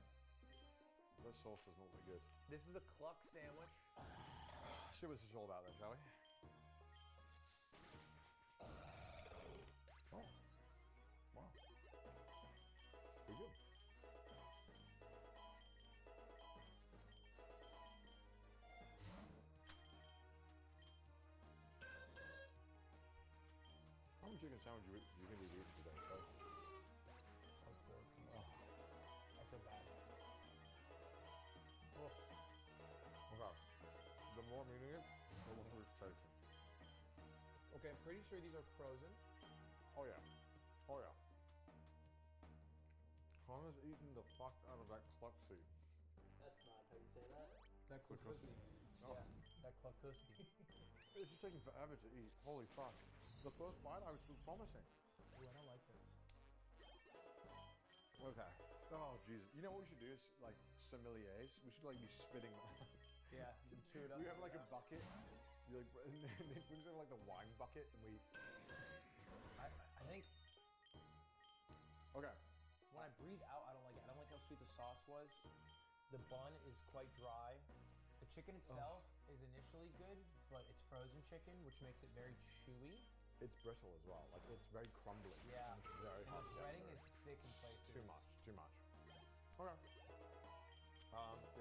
Speaker 2: That sauce doesn't look good.
Speaker 1: This is the Cluck sandwich.
Speaker 2: See what this is all about then, shall we? Oh. Wow. Pretty good. How many chicken sandwiches you going to be eating today, Joe?
Speaker 1: Like 4 pieces.
Speaker 2: Oh.
Speaker 1: I feel bad.
Speaker 2: Okay. The more I'm eating it, the longer it's tasting.
Speaker 1: Okay, I'm pretty sure these are frozen.
Speaker 2: Oh yeah. Oh yeah. Connor's eating the fuck out of that cluck seed.
Speaker 3: That's not how you say that.
Speaker 1: That
Speaker 2: Cluckussy. Oh.
Speaker 1: Yeah, that Cluckussy.
Speaker 2: This is taking forever to eat. Holy fuck. The first bite I was promising.
Speaker 1: Ooh, I don't like this.
Speaker 2: Okay. Oh Jesus. You know what we should do is like sommeliers. We should like be spitting.
Speaker 1: Yeah, you chew it up.
Speaker 2: We have like a bucket. You like and then we just have like the wine bucket and we.
Speaker 1: I think
Speaker 2: Okay.
Speaker 1: when I breathe out, I don't like it. I don't like how sweet the sauce was. The bun is quite dry. The chicken itself is initially good, but it's frozen chicken, which makes it very chewy.
Speaker 2: It's brittle as well. Like it's very crumbly.
Speaker 1: Yeah.
Speaker 2: And it's very
Speaker 1: And
Speaker 2: hard
Speaker 1: the
Speaker 2: to get
Speaker 1: breading
Speaker 2: through.
Speaker 1: is thick in places.
Speaker 2: Too much. Too much. Okay.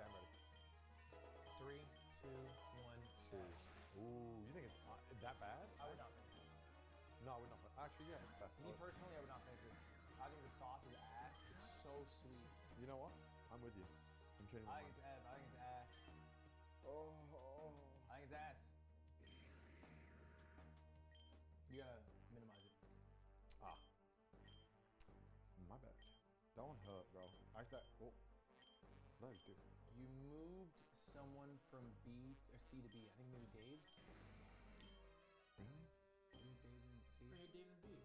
Speaker 2: Yeah, I'm ready.
Speaker 1: 3, 2, 1.
Speaker 2: See. Ooh, you think it's that bad?
Speaker 1: I would not finish this.
Speaker 2: No, I would not. Actually, yeah, it's
Speaker 1: Me
Speaker 2: definitely.
Speaker 1: personally, I would not finish this. I think the sauce is ass. It's so sweet.
Speaker 2: You know what? I'm with you. I'm changing my
Speaker 1: I think
Speaker 2: mind.
Speaker 1: it's ass. I think it's ass.
Speaker 2: Oh.
Speaker 1: I think it's ass. You gotta minimize it.
Speaker 2: Ah. My bad. That one hurt, bro. I that. Oh. No, you did.
Speaker 1: You moved someone from B or C to B. I think maybe Dave's.
Speaker 2: Hmm?
Speaker 1: Maybe Dave's and C.
Speaker 3: Hey, Dave and B.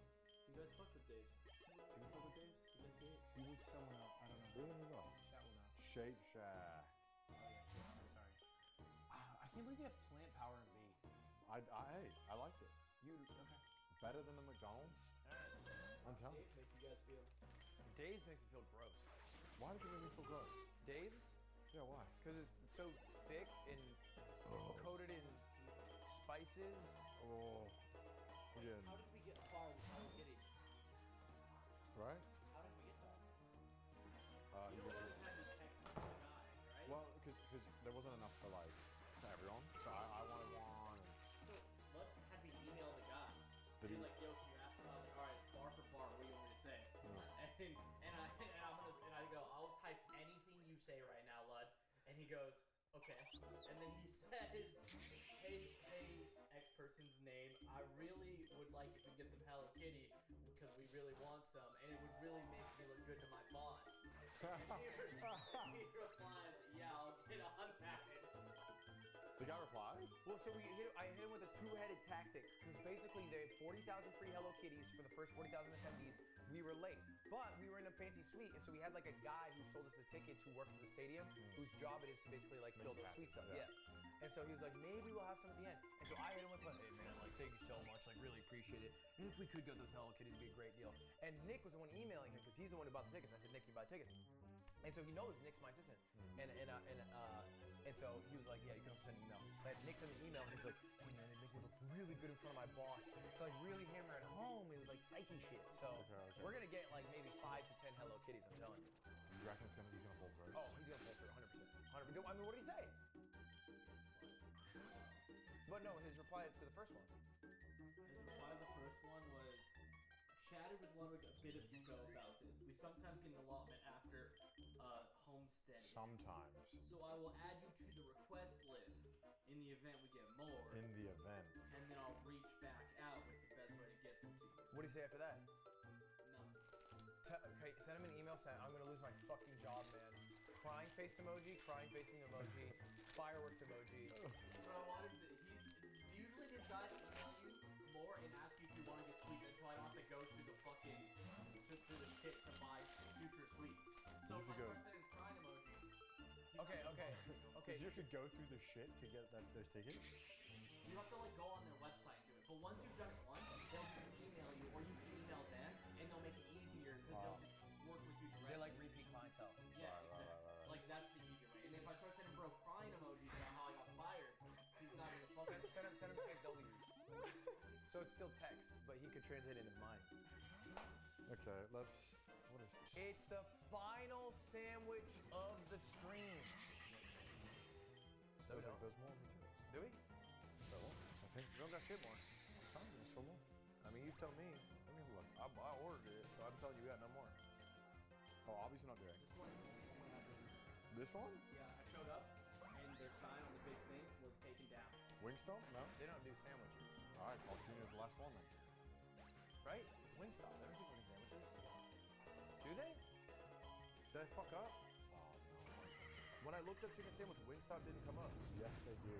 Speaker 3: You guys fuck with Dave's.
Speaker 1: Do you fuck with Dave's?
Speaker 3: You guys did.
Speaker 1: You moved someone up. I don't know.
Speaker 2: Really move on.
Speaker 1: Chat will know.
Speaker 2: Shake Shack.
Speaker 1: Oh yeah, shit. I'm sorry. I can't believe you have plant power in B.
Speaker 2: I liked it.
Speaker 1: You okay?
Speaker 2: Better than the McDonald's. I'm telling
Speaker 3: Dave, make you guys feel.
Speaker 1: Dave's makes me feel gross.
Speaker 2: Why does it make me feel gross?
Speaker 1: Dave's?
Speaker 2: Yeah, why?
Speaker 1: Because it's so thick and coated in spices.
Speaker 2: Oh. Yeah.
Speaker 3: How did we get far in Hello Kitty?
Speaker 2: Right?
Speaker 3: How did we get there?
Speaker 2: You
Speaker 3: You know
Speaker 2: were-
Speaker 3: what had me text the guy, right?
Speaker 2: well, because there wasn't enough for like for everyone, so I wanted one.
Speaker 3: So, Lud had me email the guy.
Speaker 2: Did
Speaker 3: He's
Speaker 2: he-
Speaker 3: like, yo, can you ask him? I was like, all right, bar for bar, what do you want me to say? And I go, I'll type anything you say right now, Lud. And he goes, okay. And then he says, hey, X person's name. I really would like if we get some Hello Kitty because we really want some, and it would really make me look good to my boss. And he replies, yeah, I'll get on that.
Speaker 2: The guy replied.
Speaker 1: Well, so I hit him with a two-headed tactic because basically they had 40,000 free Hello Kitties for the first 40,000 attendees. We were late, but we were in a fancy suite, and so we had like a guy who sold us the tickets who worked for the stadium, whose job it is to basically like fill those suites up.
Speaker 2: Yeah.
Speaker 1: Yeah. And so he was like, maybe we'll have some at the end. And so I hit him with like, hey man, like thank you so much, like really appreciate it. And if we could get those Hello Kitties, it'd be a great deal. And Nick was the one emailing him because he's the one who bought the tickets. I said, Nick, you buy tickets. And so he knows Nick's my assistant. And so he was like, yeah, you can also send an email. So I had Nick send an email, and he's like, hey man, it make me look really good in front of my boss. So like really hammer it home. It was like psyche shit. So
Speaker 2: Okay.
Speaker 1: we're gonna get like maybe 5 to 10 Hello Kitties. I'm telling you.
Speaker 2: You reckon he's gonna pull through?
Speaker 1: Oh, he's gonna pull through 100%. 100%. I mean, what did he say? But no, his reply to the first one.
Speaker 3: His reply to the first one was, chatted with Ludwig a bit ago about this. We sometimes get an allotment after homesteading.
Speaker 2: Sometimes.
Speaker 3: So I will add you to the request list in the event we get more.
Speaker 2: In the event.
Speaker 3: And then I'll reach back out with the best way to get them to you.
Speaker 1: What did he say after that?
Speaker 3: No.
Speaker 1: else sent. I'm gonna lose my fucking job, man. Crying face emoji, crying facing emoji, fireworks emoji.
Speaker 3: Bro, I wanted to, usually these guys email you more and ask you if you want to get sweets, and so I don't have to go through the fucking, through the shit to buy future sweets. So if I start sending crying emojis,
Speaker 1: Okay.
Speaker 2: Did you have to go through the shit to get those tickets?
Speaker 3: you have to like go on their website and do it. But once you've done it once, they'll just email you, or you can email them, and they'll make it easier because they'll just work with you directly.
Speaker 1: They're like repeat clientele.
Speaker 3: Yeah,
Speaker 2: Right.
Speaker 3: exactly. Like that's the easier way. And if I start sending bro crying emojis about how I got fired, he's not gonna fuck with me.
Speaker 1: Send him fake W's. So it's still text, but he could translate in his mind.
Speaker 2: Okay, let's. What is this?
Speaker 1: It's the final sandwich of the stream.
Speaker 2: There's more than two.
Speaker 1: Do we?
Speaker 2: There what? I think
Speaker 1: We don't got shit more.
Speaker 2: I'm telling you, there's so long.
Speaker 1: I mean, you tell me.
Speaker 2: Let me have a look.
Speaker 1: I ordered it, so I'm telling you, we got no more.
Speaker 2: Oh, obviously not doing.
Speaker 3: This one,
Speaker 2: This one?
Speaker 3: yeah, I showed up, and their sign on the big thing was taken down.
Speaker 2: Wingstop? No.
Speaker 1: They don't do sandwiches,
Speaker 2: All right, Carl Jr.'s the last one then.
Speaker 1: right? It's Wingstop. They don't do wing sandwiches. Do they? Did I fuck up?
Speaker 2: Oh no.
Speaker 1: When I looked up chicken sandwich, Wingstop didn't come up.
Speaker 2: Yes, they do.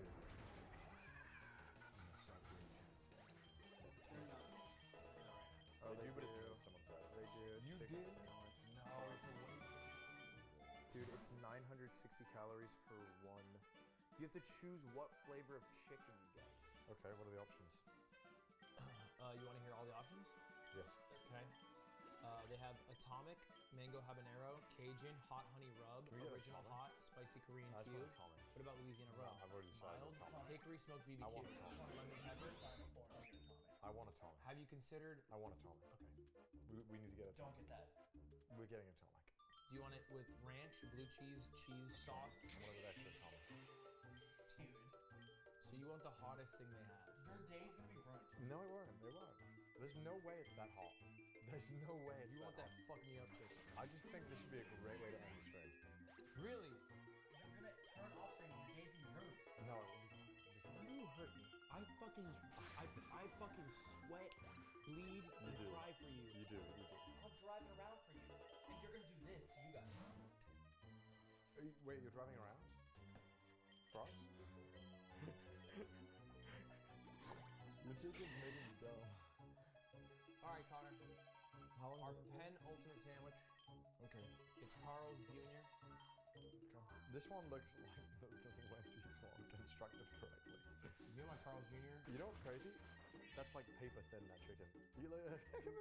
Speaker 3: They're not.
Speaker 1: Oh,
Speaker 2: they
Speaker 1: they
Speaker 2: do, but
Speaker 1: do.
Speaker 2: it's someone said.
Speaker 1: They do.
Speaker 2: You
Speaker 1: chicken
Speaker 2: did?
Speaker 1: sandwich. No. Dude, it's 960 calories for one. You have to choose what flavor of chicken you get.
Speaker 2: Okay, what are the options?
Speaker 4: You want to hear all the options?
Speaker 2: Yes.
Speaker 4: Okay. They have Atomic, Mango Habanero, Cajun, Hot Honey Rub,
Speaker 2: Can we get
Speaker 4: Original
Speaker 2: Atomic?
Speaker 4: Hot, Spicy Korean
Speaker 2: I just
Speaker 4: Cube.
Speaker 2: want Atomic.
Speaker 4: What about Louisiana
Speaker 2: No,
Speaker 4: Rub?
Speaker 2: I've already decided
Speaker 4: Mild,
Speaker 2: Atomic.
Speaker 4: Hickory Smoked BBQ,
Speaker 2: I want Atomic.
Speaker 4: Lemon Pepper.
Speaker 2: I want Atomic.
Speaker 4: Have you considered?
Speaker 2: I want Atomic.
Speaker 4: Okay.
Speaker 2: We need to get Atomic.
Speaker 3: Don't get that.
Speaker 2: We're getting Atomic.
Speaker 4: Do you want it with ranch, blue cheese, cheese sauce?
Speaker 2: I want it with extra Atomic.
Speaker 3: Dude,
Speaker 4: So you want the hottest thing they have?
Speaker 3: your day's gonna be ruined.
Speaker 2: No, it won't. It won't. There's no way it's that hot. There's no way it's
Speaker 4: You want that
Speaker 2: hot.
Speaker 4: fuck me up chicken?
Speaker 2: I just think this would be a great way to end the stream.
Speaker 4: Really?
Speaker 3: You're gonna turn off stream and your day's gonna be ruined.
Speaker 2: No, it will be fine. It'll be
Speaker 4: Why
Speaker 2: fine.
Speaker 4: do you hurt me? I fucking sweat, bleed, and
Speaker 2: do.
Speaker 4: cry for you.
Speaker 2: You do.
Speaker 3: I'm driving around for you, and you're gonna do this to you guys.
Speaker 2: Wait, you're driving around? For us? Your chicken's making me dumb.
Speaker 4: All right, Connor.
Speaker 2: How long?
Speaker 4: Our penultimate sandwich.
Speaker 2: Okay.
Speaker 4: It's Carl's Jr.
Speaker 2: This one looks like the Wendy's one constructed correctly.
Speaker 4: You know my Carl's Jr.
Speaker 2: You know what's crazy? That's like paper thin, that chicken. You look at the fucking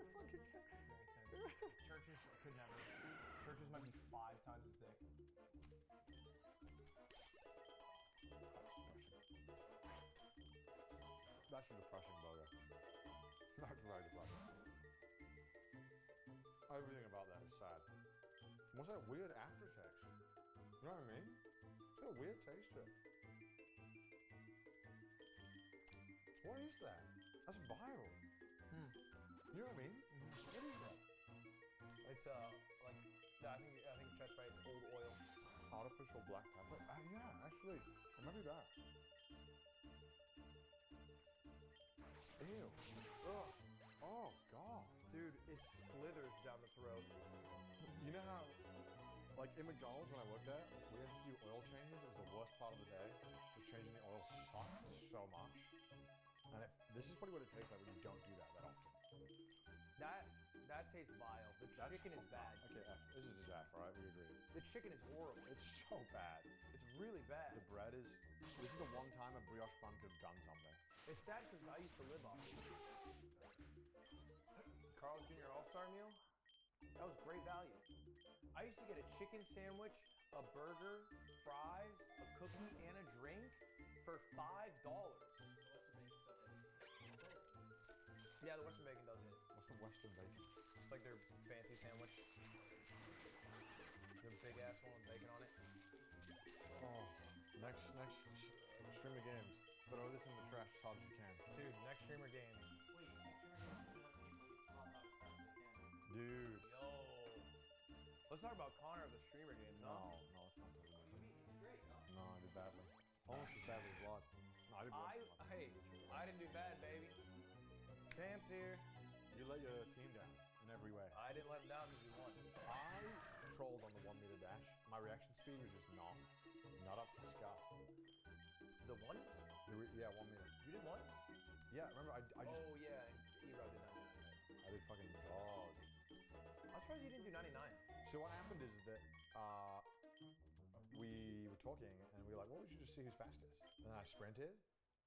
Speaker 4: Churches could never. Churches might be 5 times as thick.
Speaker 2: That's a depressing burger. That's very depressing. Everything about that is sad. What's that weird aftertaste? You know what I mean? It's got a weird taste to it. What is that? That's vile. You know what I mean? What is that?
Speaker 1: It's like I think Chet's right. It's old oil.
Speaker 2: Artificial black pepper? Yeah, actually, it might be that. Ew. Ugh. Oh, God.
Speaker 1: Dude, it slithers down the throat.
Speaker 2: You know how, like in McDonald's when I worked there, we had to do oil changes. It was the worst part of the day. Just changing the oil sucked so much. And this is probably what it tastes like when you don't do that often.
Speaker 1: That tastes vile. The chicken is bad.
Speaker 2: Okay, F. This is just F, right? We agree.
Speaker 1: The chicken is horrible.
Speaker 2: It's so bad.
Speaker 1: It's really bad.
Speaker 2: The bread is. This is the one time a brioche bun could have done something.
Speaker 1: It's sad because I used to live off it. Carl's Jr. All-Star meal? That was great value. I used to get a chicken sandwich, a burger, fries, a cookie, and a drink for $5. Yeah, the Western bacon does hit.
Speaker 2: What's the Western bacon?
Speaker 1: Just like their fancy sandwich. Their big ass one with bacon on it.
Speaker 2: Oh, next stream of games. Throw this in the trash as hard as you can.
Speaker 1: Dude, next streamer games.
Speaker 3: Wait,
Speaker 2: Dude.
Speaker 1: Yo. Let's talk about Connor of the streamer games, huh?
Speaker 2: No, it's not good.
Speaker 3: he's great, no?
Speaker 2: No, I did badly. Almost as badly as Vlad. No, I did worse. than Vlad.
Speaker 1: Hey, I didn't do bad, baby. Champs here.
Speaker 2: You let your team down in every way.
Speaker 1: I didn't let him down because we won.
Speaker 2: I controlled on the 1 meter dash. My reaction speed was just not up to scuff.
Speaker 1: The one?
Speaker 2: Yeah, 1 meter.
Speaker 1: You did one?
Speaker 2: Yeah, remember I just
Speaker 1: Oh yeah, E-Rob did 99.
Speaker 2: I did fucking dog.
Speaker 1: I'm surprised you didn't do 99.
Speaker 2: So what happened is that we were talking and we were like, well, we should just see who's fastest. And then I sprinted.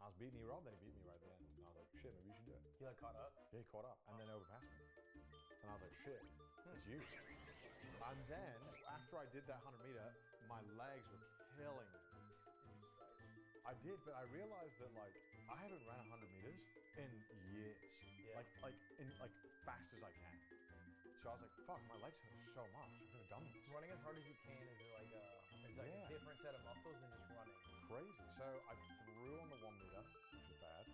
Speaker 2: I was beating E-Rob, then he beat me right at the end. And I was like, shit, maybe you should do it.
Speaker 1: You like caught up?
Speaker 2: Yeah, he caught up and then overpassed me. And I was like, shit, it's you. And then after I did that 100 meter, my legs were killing me. I did, but I realized that like I haven't ran 100 meters in years.
Speaker 1: Yeah.
Speaker 2: Like fast as I can. So I was like, fuck, my legs hurt so much. I could have done this.
Speaker 1: Running as hard as you can is like a
Speaker 2: Yeah.
Speaker 1: different set of muscles than just running.
Speaker 2: Crazy. So I threw on the 1 meter, which was bad.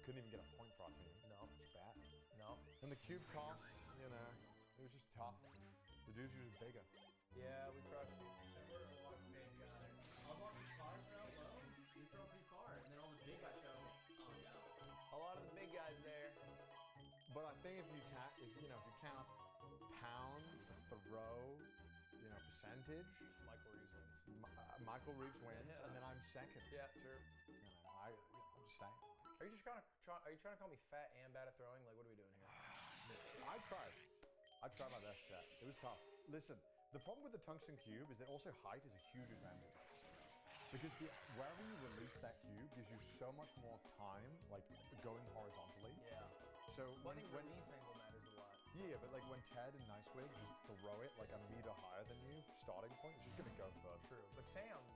Speaker 2: Couldn't even get a point for our team.
Speaker 1: No.
Speaker 2: It was bad.
Speaker 1: No.
Speaker 2: And the cube toss, you know, it was just tough. The dudes were just bigger.
Speaker 1: Yeah, we crushed you.
Speaker 3: There were a lot of big guys. I was watching cars throw low. He was throwing pretty far, and then all the big guys show. Oh no.
Speaker 1: A lot of the big guys there.
Speaker 2: But I think if you count pound, throw, percentage,
Speaker 1: Michael Reeves wins.
Speaker 2: Michael Reeves wins,
Speaker 1: Yeah.
Speaker 2: and then I'm second.
Speaker 1: Yeah, sure.
Speaker 2: I'm just saying.
Speaker 1: Are you just are you trying to call me fat and bad at throwing? Like, what are we doing here?
Speaker 2: I tried my best set. It was tough. Listen, the problem with the tungsten cube is that also height is a huge advantage. Because wherever you release that cube gives you so much more time, like going horizontally.
Speaker 1: Yeah.
Speaker 2: So
Speaker 1: Well,
Speaker 2: when
Speaker 1: I think release angle matters a lot.
Speaker 2: yeah, but like when Ted and Nicewig just throw it like a meter higher than you, starting point, it's just gonna go further.
Speaker 1: True. But
Speaker 2: Sam's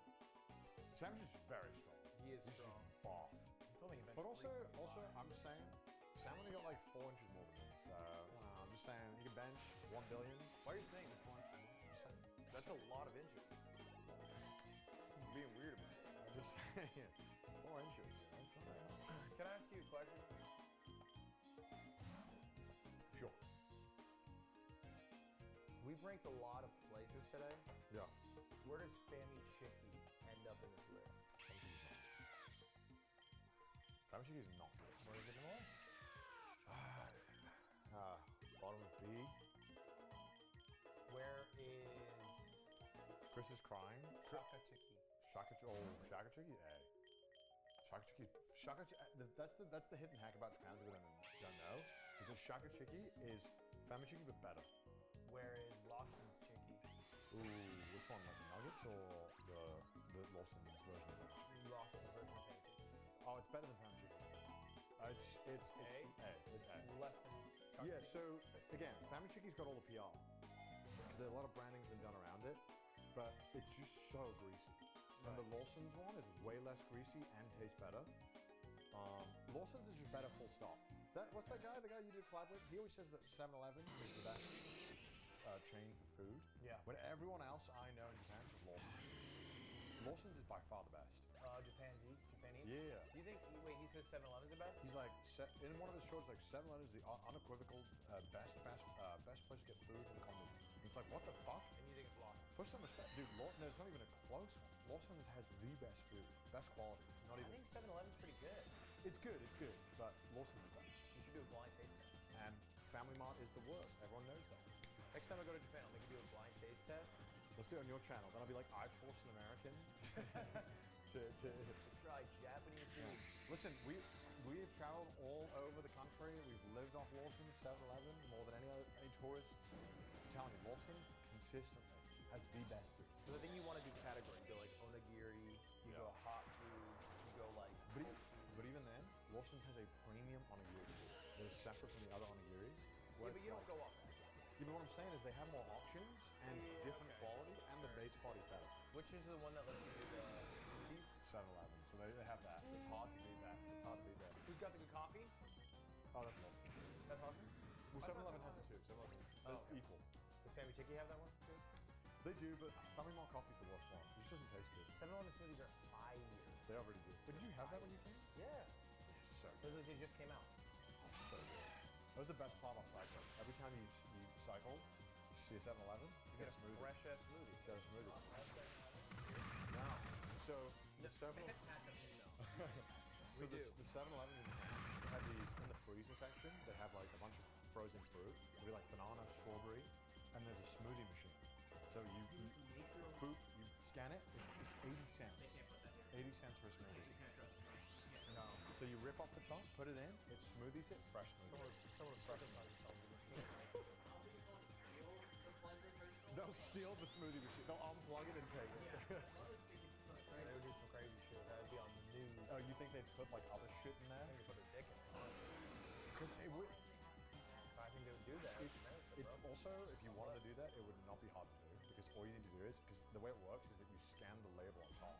Speaker 2: just very strong.
Speaker 1: he is
Speaker 2: He's
Speaker 1: strong.
Speaker 2: just buff.
Speaker 1: He told me he benched
Speaker 2: But also,
Speaker 1: 375.
Speaker 2: I'm just saying, Sam only got like 4 inches more than me. So I'm just saying, he can bench 1 billion.
Speaker 1: Why are you saying 4 inches?
Speaker 2: I'm just saying.
Speaker 1: That's a lot of inches. You're being weird about it.
Speaker 2: I'm just saying, 4 inches. That's not very much.
Speaker 1: Can I ask you a question?
Speaker 2: Sure.
Speaker 1: We've ranked a lot of places today.
Speaker 2: Yeah.
Speaker 1: Where does Fami Chicky end up in this list?
Speaker 2: Family is not good.
Speaker 1: Where is it in the list?
Speaker 2: Bottom of B.
Speaker 1: Where is
Speaker 2: Chris is crying.
Speaker 1: Shaka Chicky?
Speaker 2: Shaka Chicky? A. That's the hidden hack about Japan that we don't know. Is that Shaka Chicky is Family Chicky but better.
Speaker 1: Where is Lawson's Chicky?
Speaker 2: Ooh, which one? Like the nuggets or the Lawson's version of that?
Speaker 1: Lawson's version of Fami Chicky.
Speaker 2: Oh, it's better than Family Chicky. It's
Speaker 1: A?
Speaker 2: A. It's A.
Speaker 1: Less than Shaka
Speaker 2: Yeah,
Speaker 1: Chicky.
Speaker 2: so again, Family Chicky's got all the PR. There's a lot of branding's been done around it, but it's just so greasy. And the Lawson's one is way less greasy and tastes better. Lawson's is just better full stop. What's that guy? The guy you did collab with? He always says that 7-Eleven is the best chain for food.
Speaker 1: Yeah.
Speaker 2: When everyone else I know in Japan says Lawson's. Lawson's is by far the best.
Speaker 1: Japan Eat?
Speaker 2: Yeah.
Speaker 1: Do you think, wait, he says 7-Eleven's the best?
Speaker 2: He's like, in one of his shorts, like 7-Eleven is the unequivocal best place to get food in the continent. It's like, what the fuck?
Speaker 1: And you think it's Lawson?
Speaker 2: Put some respect, dude. No, it's not even a close one. Lawson's has the best food, best quality. Not
Speaker 1: I
Speaker 2: even.
Speaker 1: think 7-Eleven's pretty good.
Speaker 2: It's good, but Lawson's is better.
Speaker 1: You should do a blind taste test.
Speaker 2: And Family Mart is the worst. Everyone knows that.
Speaker 1: Next time I go to Japan, I'll make you do a blind taste test.
Speaker 2: Let's do it on your channel. Then I'll be like, I forced an American to
Speaker 1: Try Japanese food.
Speaker 2: Listen, we've traveled all over the country. We've lived off Lawson's, 7-Eleven, more than any tourists. I'm telling you, Lawson's consistently has the best food.
Speaker 1: So the thing you want to do category, you go like onigiri, you go hot foods, you go like.
Speaker 2: But even then, Lawson's has a premium onigiri that is separate from the other onigiris.
Speaker 1: Yeah, but you don't go off that.
Speaker 2: Yeah, but what I'm saying is they have more options and different quality, and the base quality better.
Speaker 1: Which is the one that lets you do the smoothies?
Speaker 2: 7-Eleven, so they have that. It's hard to beat that. It's hard to beat that.
Speaker 1: Who's got the good coffee?
Speaker 2: Oh, that's Lawson.
Speaker 1: That's Lawson?
Speaker 2: Well, 7-Eleven has it too. 7-Eleven. They're
Speaker 1: okay.
Speaker 2: equal.
Speaker 1: Does Fami Chicky have that one too?
Speaker 2: They do, but Family Mart coffee's the worst one. It just doesn't taste good.
Speaker 1: 7-Eleven smoothies are fire.
Speaker 2: They are really good. But did you have that when you came?
Speaker 1: Yeah.
Speaker 2: So
Speaker 1: Those are, they just came out.
Speaker 2: So good. That was the best part of cycling. Every time you cycle, you see a 7-Eleven, you get a smoothie.
Speaker 1: Fresh ass smoothie.
Speaker 2: Get a smoothie. No. So the 7
Speaker 1: We do.
Speaker 2: The 7-Eleven in Japan, they have these in the freezer section. They have like a bunch of frozen fruit. It'll be like banana, strawberry, and there's a smoothie machine. So you boop, you scan it. It's 80 cents.
Speaker 3: They can't put that here.
Speaker 2: 80 cents for a smoothie.
Speaker 3: You can't trust me. You can't trust
Speaker 4: No.
Speaker 2: So you rip off the top, put it in, it smoothies it, fresh smoothie.
Speaker 4: Someone circumcised themselves with a machine, right?
Speaker 3: me. I don't think it's going to steal the blender personally.
Speaker 2: They'll steal the smoothie machine. They'll unplug it and take it.
Speaker 4: They would do some crazy shit. That would be on the news.
Speaker 2: Oh, you think they'd put like other shit in there?
Speaker 4: I think they put their dick in it, honestly.
Speaker 2: 'Cause it would.
Speaker 4: I think they would do that.
Speaker 2: It,
Speaker 4: in America,
Speaker 2: it's
Speaker 4: bro.
Speaker 2: also, if you wanted to do that, it would not be hard to do because all you need to do is, because the way it works is that you scan the label on top.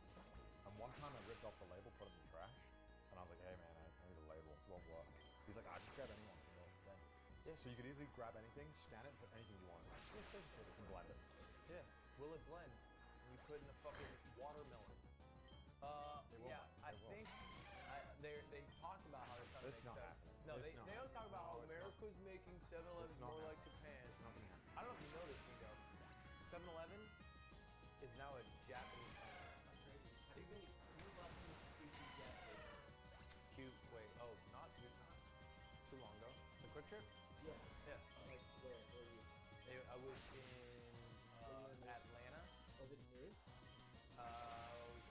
Speaker 2: And one time I ripped off the label, put it in the trash, and I was like, hey man, I need a label, won't work. He's like, I just grab anyone from your thing. Yeah, so you could easily grab anything, scan it, and put anything you want in it.
Speaker 4: Yeah, physically.
Speaker 2: And blend it.
Speaker 1: Yeah. Will it blend? You put in a fucking watermelon.
Speaker 2: They will.
Speaker 1: Yeah, I
Speaker 2: They will.
Speaker 1: think they talked about how they're trying
Speaker 2: It's
Speaker 1: to make
Speaker 2: not
Speaker 1: that.
Speaker 2: happening.
Speaker 1: No,
Speaker 2: It's
Speaker 1: they
Speaker 2: not
Speaker 1: don't talk about how
Speaker 2: happening. No, it's not.
Speaker 1: America's making 7-Eleven
Speaker 2: It's not
Speaker 1: more like
Speaker 2: happening.
Speaker 1: Japan.
Speaker 2: It's not gonna happen.
Speaker 1: I don't know if you know this, Nico. 7-Eleven is now a Japanese company.
Speaker 3: How do you think you love this QT gas station?
Speaker 1: Cute. Wait. Oh, not too long ago. The Quick Trip.
Speaker 3: Yeah.
Speaker 1: Yeah.
Speaker 3: Like where? Where were you?
Speaker 1: I was in
Speaker 3: you in this?
Speaker 1: Atlanta.
Speaker 3: Was it near?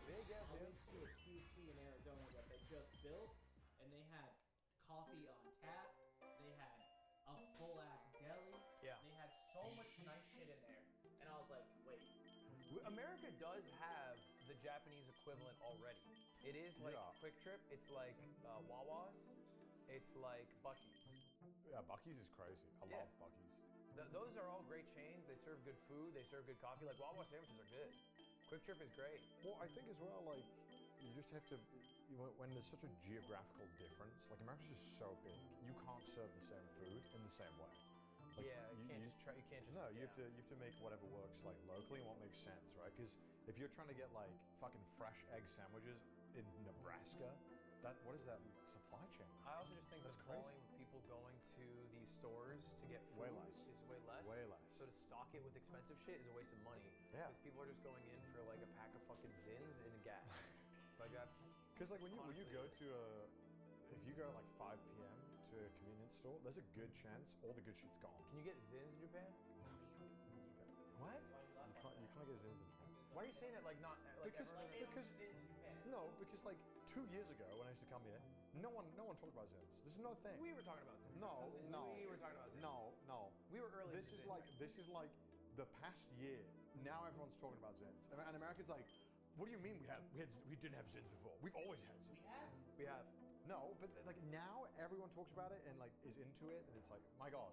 Speaker 1: Big ass
Speaker 3: I
Speaker 1: dude.
Speaker 3: went to a QT in Arizona that they just built, and they had coffee on tap. They had a full ass deli.
Speaker 1: Yeah.
Speaker 3: They had so much nice shit in there, and I was like, wait.
Speaker 1: America does have the Japanese equivalent already. It is like
Speaker 2: Yeah.
Speaker 1: Quick Trip. It's like Wawa's. It's like Buc-ee's.
Speaker 2: Yeah, Buc-ee's is crazy. I
Speaker 1: Yeah.
Speaker 2: love Buc-ee's.
Speaker 1: Those are all great chains. They serve good food. They serve good coffee. Like Wawa sandwiches are good. Quick Trip is great.
Speaker 2: Well, I think as well, like, you just have to, when there's such a geographical difference, like America's just so big, you can't serve the same food in the same way. Like,
Speaker 1: Yeah, you can't just try. You can't just.
Speaker 2: No, you
Speaker 1: yeah.
Speaker 2: have to make whatever works like locally and what makes sense, right? Because if you're trying to get like fucking fresh egg sandwiches in Nebraska, what is that supply chain?
Speaker 1: I also just think
Speaker 2: That's
Speaker 1: the
Speaker 2: crazy.
Speaker 1: volume of people going to these stores to get food
Speaker 2: Way less.
Speaker 1: is way less.
Speaker 2: Way less.
Speaker 1: So to stock it with expensive shit is a waste of money.
Speaker 2: Yeah.
Speaker 1: Because people are just going in for like a pack of fucking Zins and gas. Like that's.
Speaker 2: Because like when you
Speaker 1: honestly
Speaker 2: go
Speaker 1: it.
Speaker 2: to if you go at like 5 p.m. to a convenience store, there's a good chance all the good shit's gone.
Speaker 1: Can you get Zins in Japan? What?
Speaker 3: Why you
Speaker 2: You can't get Zins in Japan.
Speaker 1: Why are you saying that like not like
Speaker 2: Because-
Speaker 1: everyone?
Speaker 2: because-
Speaker 3: in Japan.
Speaker 2: No, because like 2 years ago when I used to come here, no one talked about Zins. This is no thing.
Speaker 1: We were talking about Zins.
Speaker 2: No,
Speaker 1: Zins.
Speaker 2: no.
Speaker 1: We were talking about Zins.
Speaker 2: No.
Speaker 1: We were early.
Speaker 2: This
Speaker 1: to
Speaker 2: is
Speaker 1: Zins,
Speaker 2: like
Speaker 1: actually.
Speaker 2: the past year. Now everyone's talking about Zins, and Americans like, what do you mean we didn't have Zins before? We've always had Zins.
Speaker 1: We have.
Speaker 2: No, but like now everyone talks about it and like is into it, and it's like, my God,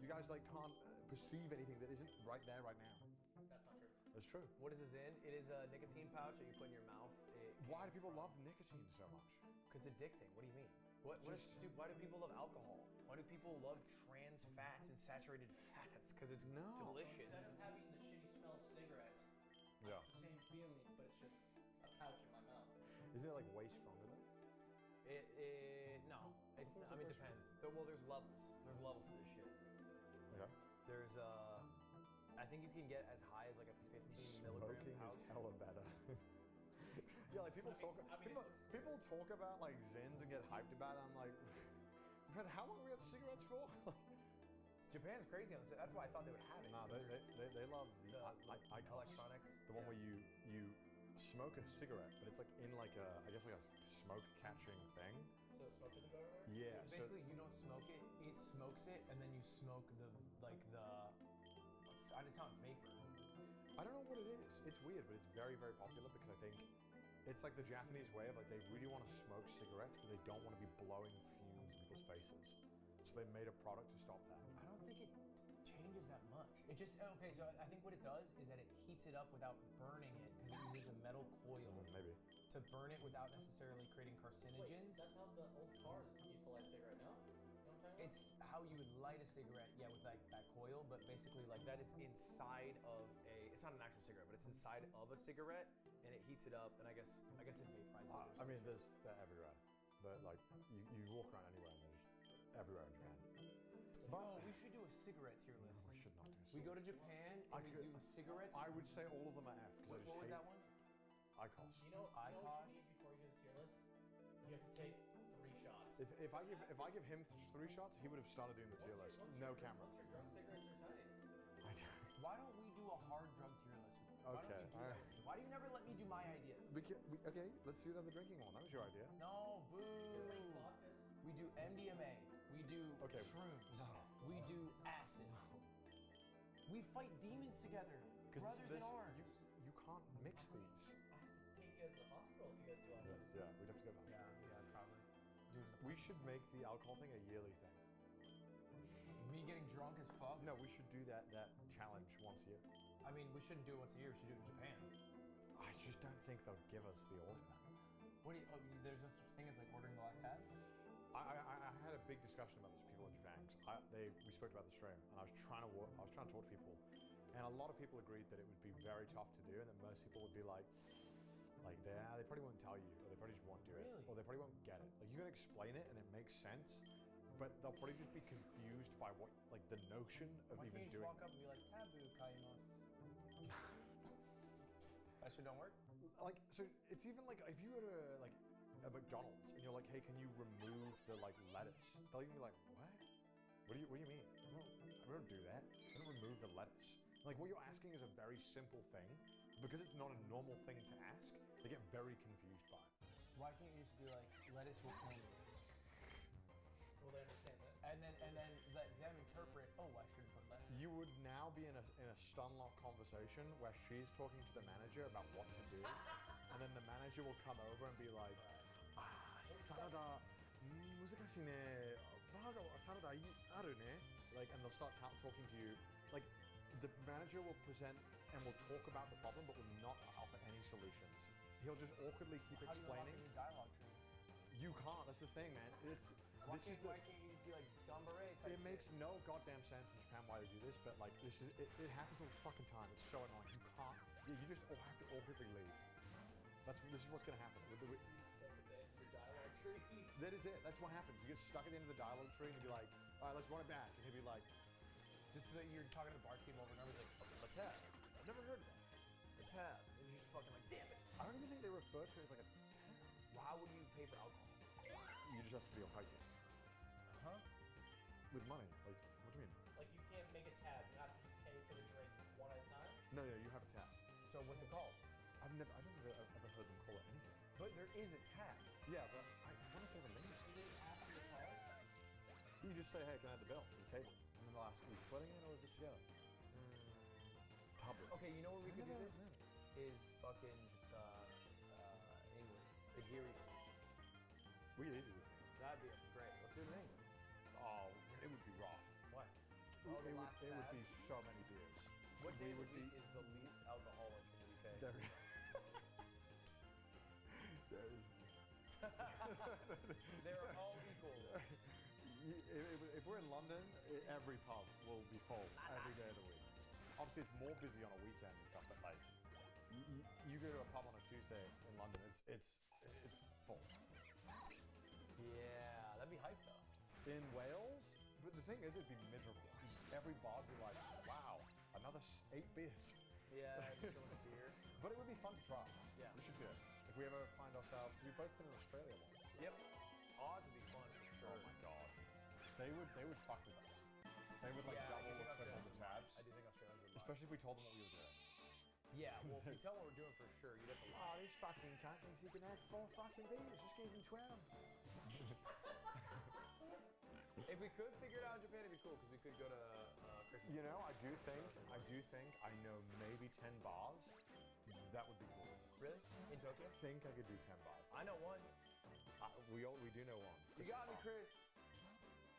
Speaker 2: you guys like can't perceive anything that isn't right there right now.
Speaker 3: That's not true.
Speaker 2: That's true.
Speaker 1: What is a Zin? It is a nicotine pouch that you put in your mouth.
Speaker 2: Why do people love nicotine so much?
Speaker 1: It's addicting. What do you mean? What is
Speaker 2: Just-
Speaker 1: stupid? Why do people love alcohol? Why do people love trans fats and saturated fats? Because it's
Speaker 2: No.
Speaker 1: delicious.
Speaker 3: Instead of having the shitty smell of cigarettes,
Speaker 2: Yeah.
Speaker 3: same feeling, but it's just a pouch in my mouth.
Speaker 2: Isn't it like way stronger though?
Speaker 1: No, it's. I mean, it depends. Well, there's levels. There's levels to this shit.
Speaker 2: Okay.
Speaker 1: There's I think you can get as high as like a 15 milligram
Speaker 2: Smoking
Speaker 1: pouch.
Speaker 2: is hella better. Yeah, like people talk. People talk about like Zins and get hyped about it. I'm like, but how long have we had cigarettes for?
Speaker 1: Japan's crazy on this. That's why I thought they would have it.
Speaker 2: Nah, they love the IQOS.
Speaker 1: electronics.
Speaker 2: The one where you smoke a cigarette, but it's like in like a I guess like a smoke catching thing.
Speaker 3: So smoke doesn't go everywhere?
Speaker 2: Yeah. So
Speaker 1: Basically, you don't smoke it. It smokes it, and then you smoke the. It's not vapor.
Speaker 2: I don't know what it is. It's weird, but it's very very popular because I think it's like the Japanese way of like they really want to smoke cigarettes, but they don't want to be blowing fumes in people's faces. So they made a product to stop that.
Speaker 1: I don't think it changes that much. It just okay. So I think what it does is that it heats it up without burning it because it uses a metal coil
Speaker 2: Maybe.
Speaker 1: to burn it without necessarily creating
Speaker 3: Wait,
Speaker 1: carcinogens.
Speaker 3: that's how the old cars used to light cigarette now? You know what I'm talking about?
Speaker 1: It's how you would light a cigarette, yeah, with like that coil, but basically like that is inside of a. It's not an actual cigarette, but it's inside of a cigarette, and it heats it up, and I guess it vaporizes it. Or
Speaker 2: I
Speaker 1: some
Speaker 2: mean,
Speaker 1: shit.
Speaker 2: they're everywhere. But like you walk around anywhere and they're just everywhere in Japan.
Speaker 1: Oh, we should do a cigarette tier list.
Speaker 2: We should not do.
Speaker 1: We go to Japan and we do cigarettes.
Speaker 2: I would say all of them are F
Speaker 1: What,
Speaker 2: because I just
Speaker 1: what was
Speaker 2: hate
Speaker 1: that one?
Speaker 2: IQOS.
Speaker 3: You know what
Speaker 1: IQOS?
Speaker 3: you need before you do the tier list? You have to take 3 shots.
Speaker 2: If I give him 3 shots, he would have started doing the tier list. No camera.
Speaker 3: Once your drunk cigarettes are tight.
Speaker 1: Why don't we do a hard drug tier list? Why don't
Speaker 2: Okay,
Speaker 1: we do
Speaker 2: alright.
Speaker 1: that? Why do you never let me do my ideas?
Speaker 2: Okay, let's do another drinking one. That was your idea.
Speaker 1: No, boo.
Speaker 3: Like vodkas.
Speaker 1: We do MDMA. We do
Speaker 2: Okay,
Speaker 1: shrooms.
Speaker 2: no.
Speaker 1: We do acid. We fight demons together. Brothers in arms.
Speaker 2: You can't mix these.
Speaker 3: I have to take you guys to the hospital if you guys do all this.
Speaker 2: Yeah, we'd have to go back.
Speaker 1: Yeah, probably. Dude,
Speaker 2: We should make the alcohol thing a yearly thing.
Speaker 1: me getting drunk as fuck?
Speaker 2: No, we should do that challenge once a year.
Speaker 1: I mean, we shouldn't do it once a year. We should do it in Japan.
Speaker 2: I just don't think they'll give us the order.
Speaker 1: What do you? Oh, there's no such thing as like ordering the last tab.
Speaker 2: I had a big discussion about this with people in Japan. 'Cause we spoke about the stream, and I was trying to talk to people, and a lot of people agreed that it would be very tough to do, and that most people would be like they probably won't tell you, or they probably just won't do it,
Speaker 1: Really?
Speaker 2: or they probably won't get it. Like you can explain it, and it makes sense, but they'll probably just be confused by what the notion of
Speaker 1: Why
Speaker 2: even
Speaker 1: can't you just
Speaker 2: doing.
Speaker 1: walk up and be like, "Taboo kaimasu"? That shit don't work.
Speaker 2: Like, so it's even like if you go to like a McDonald's and you're like, hey, can you remove the lettuce? They'll even be like, what? What do you mean? I don't do that. I don't remove the lettuce. Like what you're asking is a very simple thing, because it's not a normal thing to ask. They get very confused by it.
Speaker 1: Why can't you just be like, "Lettuce will kill me,"
Speaker 3: Will they understand that?
Speaker 1: and then let them interpret? Oh, I shouldn't put lettuce.
Speaker 2: You would now be in a stunlock conversation where she's talking to the manager about what to do, and then the manager will come over and be like, "Sarada, muzukashi ne. Sarada aru ne." Like, and they'll start talking to you. Like, the manager will present and will talk about the problem, but will not offer any solutions. He'll just awkwardly keep
Speaker 1: How do you unlock
Speaker 2: explaining.
Speaker 1: a new dialogue tree?
Speaker 2: You can't. That's the thing, man.
Speaker 1: Why
Speaker 2: This is
Speaker 1: can't you just be like Dumbare type
Speaker 2: It makes
Speaker 1: shit?
Speaker 2: no goddamn sense in Japan why they do this, but like it happens all the fucking time. It's so annoying. You can't. You just all have to awkwardly leave. This is what's gonna happen.
Speaker 3: Stuck at the end of your dialogue tree.
Speaker 2: That is it. That's what happens. You get stuck at the end of the dialogue tree and you'll be like, all right, let's run it back. And he'll be like,
Speaker 1: Just so that you're talking to the barkeep over and over, he's like, "Okay, the tab. I've never heard of that. The tab." And you're just fucking like, "Damn it.
Speaker 2: I don't even think they refer to it as like a
Speaker 1: Why would you pay for alcohol?"
Speaker 2: You just have to be on hygiene.
Speaker 1: Huh?
Speaker 2: With money. Like, what do you mean?
Speaker 3: Like you can't make a tab. You have to just pay for the drink one at a time.
Speaker 2: No, you have a tab.
Speaker 1: So what's it called?
Speaker 2: I don't think I've ever heard them call it anything.
Speaker 1: But there is a tab.
Speaker 2: Yeah, but I wonder if they have a name.
Speaker 3: It is after your card.
Speaker 2: You just say, hey, can I have the bill on the table? And then they'll ask, are we splitting it or is it together? Tablet.
Speaker 1: Okay, you know where we could do
Speaker 2: Never-
Speaker 1: this?
Speaker 2: never.
Speaker 1: Is fucking England. The Geary Sea.
Speaker 2: We could easily do this.
Speaker 1: That'd be great. Let's do it in England.
Speaker 2: Oh, it would be rough.
Speaker 1: What?
Speaker 2: It,
Speaker 1: Oh, the
Speaker 2: it would,
Speaker 1: last
Speaker 2: it would
Speaker 1: tab?
Speaker 2: be so many beers.
Speaker 1: What
Speaker 2: We
Speaker 1: day of
Speaker 2: would
Speaker 1: the week
Speaker 2: be-
Speaker 1: is the least alcoholic in the UK?
Speaker 2: There, there is.
Speaker 1: They're all equal.
Speaker 2: If we're in London, every pub will be full every day of the week. Obviously, it's more busy on a weekend and stuff, but like, you go to a pub on a Tuesday in London, it's full.
Speaker 1: Yeah, that'd be hype though.
Speaker 2: In Wales, but the thing is, it'd be miserable. Every bar would be like, wow, another 8 beers.
Speaker 1: Yeah, chilling a beer.
Speaker 2: But it would be fun to try.
Speaker 1: Yeah.
Speaker 2: We should do it. If we ever find ourselves, we've both been in Australia once.
Speaker 1: Yep. Oz would be fun for sure.
Speaker 2: Oh my god. They would fuck with us. They would like
Speaker 1: Yeah, I
Speaker 2: double
Speaker 1: do
Speaker 2: or
Speaker 1: think
Speaker 2: triple the
Speaker 1: Australians
Speaker 2: tabs.
Speaker 1: I do think Australians would.
Speaker 2: Especially if we told them what we were doing.
Speaker 1: Yeah, well, if we tell them what we're doing for sure, you'd have to lie.
Speaker 2: this fucking cunt thinks he can have 4 fucking beers. Just gave him 12.
Speaker 1: If we could figure it out in Japan, it'd be cool because we could go to Christmas.
Speaker 2: You know, I do think I know maybe 10 bars. That would be cool.
Speaker 1: Really? In Tokyo?
Speaker 2: I think I could do 10 bars.
Speaker 1: I know one.
Speaker 2: We do know one.
Speaker 1: You got me, Chris.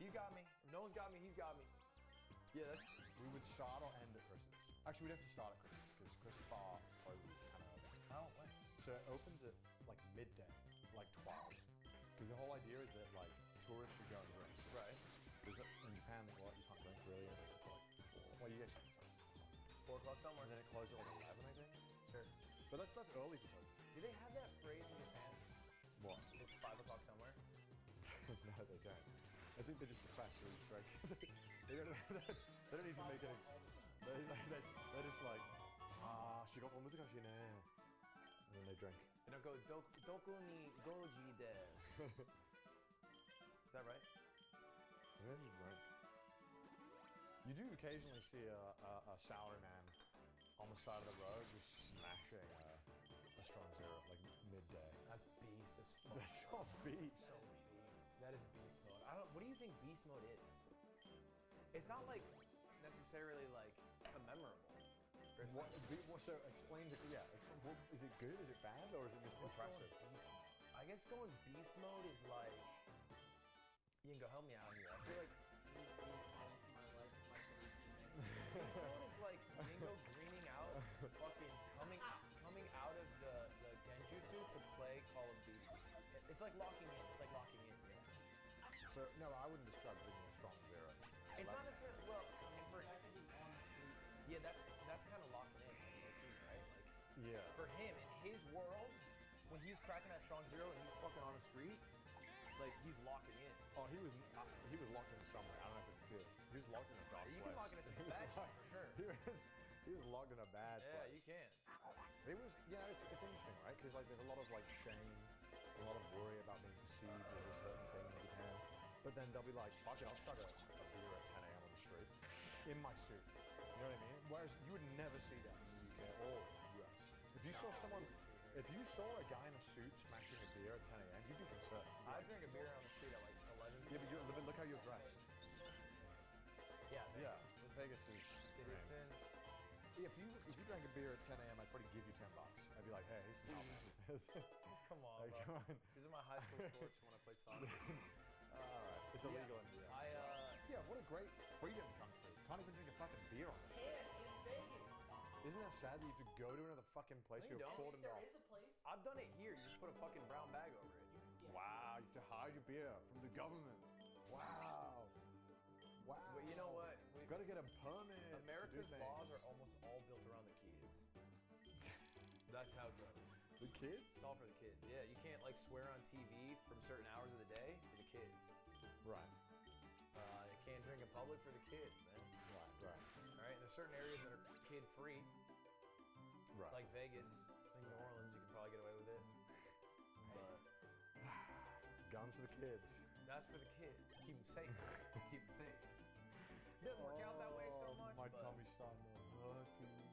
Speaker 1: You got me. If no one's got me, he's got me. Yeah, that's.
Speaker 2: We would start or end at Christmas. Actually, we'd have to start at Christmas because Christmas bar closes kind of early.
Speaker 1: Oh, what?
Speaker 2: So it opens at like midday, like 12. Because the whole idea is that like tourists should go and drink.
Speaker 1: Right.
Speaker 2: Because in Japan, well, you can't drink really until like 4. Well, you get
Speaker 1: 4 o'clock somewhere.
Speaker 2: and then it closes at like 11, I think.
Speaker 1: Sure.
Speaker 2: But that's early for Tokyo.
Speaker 1: Do they have that phrase in Japan?
Speaker 2: What?
Speaker 1: It's 5 o'clock somewhere.
Speaker 2: No, they don't. I think they're just factually straight. they don't need to make any. They're just like, shigoto muzukashi ne. And then they drink.
Speaker 1: They don't go doko ni goji desu. Is that right?
Speaker 2: They just drink. You do occasionally see a salaryman on the side of the road just smashing a strong zero like midday.
Speaker 1: That's beast as fuck.
Speaker 2: That's so beast.
Speaker 1: So beast. That is beast mode. I don't. What do you think beast mode is? It's not like necessarily like commemorable. Or it's
Speaker 2: What,
Speaker 1: like,
Speaker 2: so explain to is it good? Is it bad? Or is it just
Speaker 1: what's going
Speaker 2: impressive?
Speaker 1: beast mode? I guess going beast mode is like. You can go help me out here. I feel like
Speaker 3: Being funny for my life, my career.
Speaker 1: beast mode is like Dingo greening out, fucking coming out of the genjutsu to play Call of Duty. It's like locking in. It's like locking in. Yeah.
Speaker 2: So no, I wouldn't describe being a strong zero.
Speaker 1: It's not necessarily well. For,
Speaker 3: Practically on the street.
Speaker 1: yeah, that's kind of locking in, like, low-key, right? Like
Speaker 2: Yeah.
Speaker 1: for him in his world, when he's cracking that strong zero and he's fucking on the street, like he's locking in.
Speaker 2: Oh, he was locked in somewhere. I don't know if it's good. He was locked in a dark
Speaker 1: You
Speaker 2: place.
Speaker 1: can lock into some
Speaker 2: He was
Speaker 1: bad shit
Speaker 2: locked-
Speaker 1: for sure.
Speaker 2: He was locked in a bad
Speaker 1: Yeah,
Speaker 2: place.
Speaker 1: you can.
Speaker 2: It was, it's interesting, right? Because like there's a lot of like shame, a lot of worry about being perceived as a certain thing in Japan. But then they'll be like, fuck it, I'll chug a beer at 10 a.m. on the street in my suit. You know what I mean? Whereas you would never see that in the UK or the US. If you saw a guy in a suit smashing a beer at 10 a.m., you'd be concerned. You'd be
Speaker 1: I
Speaker 2: like,
Speaker 1: drink a beer on the street at like 11.
Speaker 2: yeah, but look how you're dressed.
Speaker 1: Yeah,
Speaker 2: Yeah, Vegas is
Speaker 1: Citizen.
Speaker 2: If you drank a beer at 10 a.m., I'd probably give you $10. I'd be like, hey, smell man.
Speaker 1: Come on,
Speaker 2: Like,
Speaker 1: bro.
Speaker 2: come on.
Speaker 1: These are my high school shorts from when I played soccer.
Speaker 2: All right, it's illegal in the US. Yeah, what a great freedom country. Can't even drink a fucking beer on it.
Speaker 3: Can in Vegas.
Speaker 2: Isn't that sad that you have to go to another fucking place?
Speaker 1: No, you
Speaker 2: You're
Speaker 1: don't.
Speaker 2: cordoned
Speaker 3: There
Speaker 2: off.
Speaker 3: is a place.
Speaker 1: I've done it here. You just put a fucking brown bag over it.
Speaker 3: Yeah.
Speaker 2: Wow, you have to hide your beer from the government. Wow. Wow.
Speaker 1: But you know what?
Speaker 2: You've got to get a permit. to do
Speaker 1: America's
Speaker 2: things.
Speaker 1: laws are almost all built around the kids. That's how it goes.
Speaker 2: The kids?
Speaker 1: It's all for the kids. Yeah, you can't like swear on TV from certain hours of the day for the kids.
Speaker 2: Right.
Speaker 1: You can't drink in public for the kids, man.
Speaker 2: Right.
Speaker 1: All right, there's certain areas that are kid free,
Speaker 2: Right.
Speaker 1: like Vegas. I think New Orleans, you can probably get away with it. But
Speaker 2: guns for the kids.
Speaker 1: that's for the kids. Keep them safe. Keep them safe. Doesn't work out that way so much.
Speaker 2: My
Speaker 1: but
Speaker 2: tummy's starting to hurt.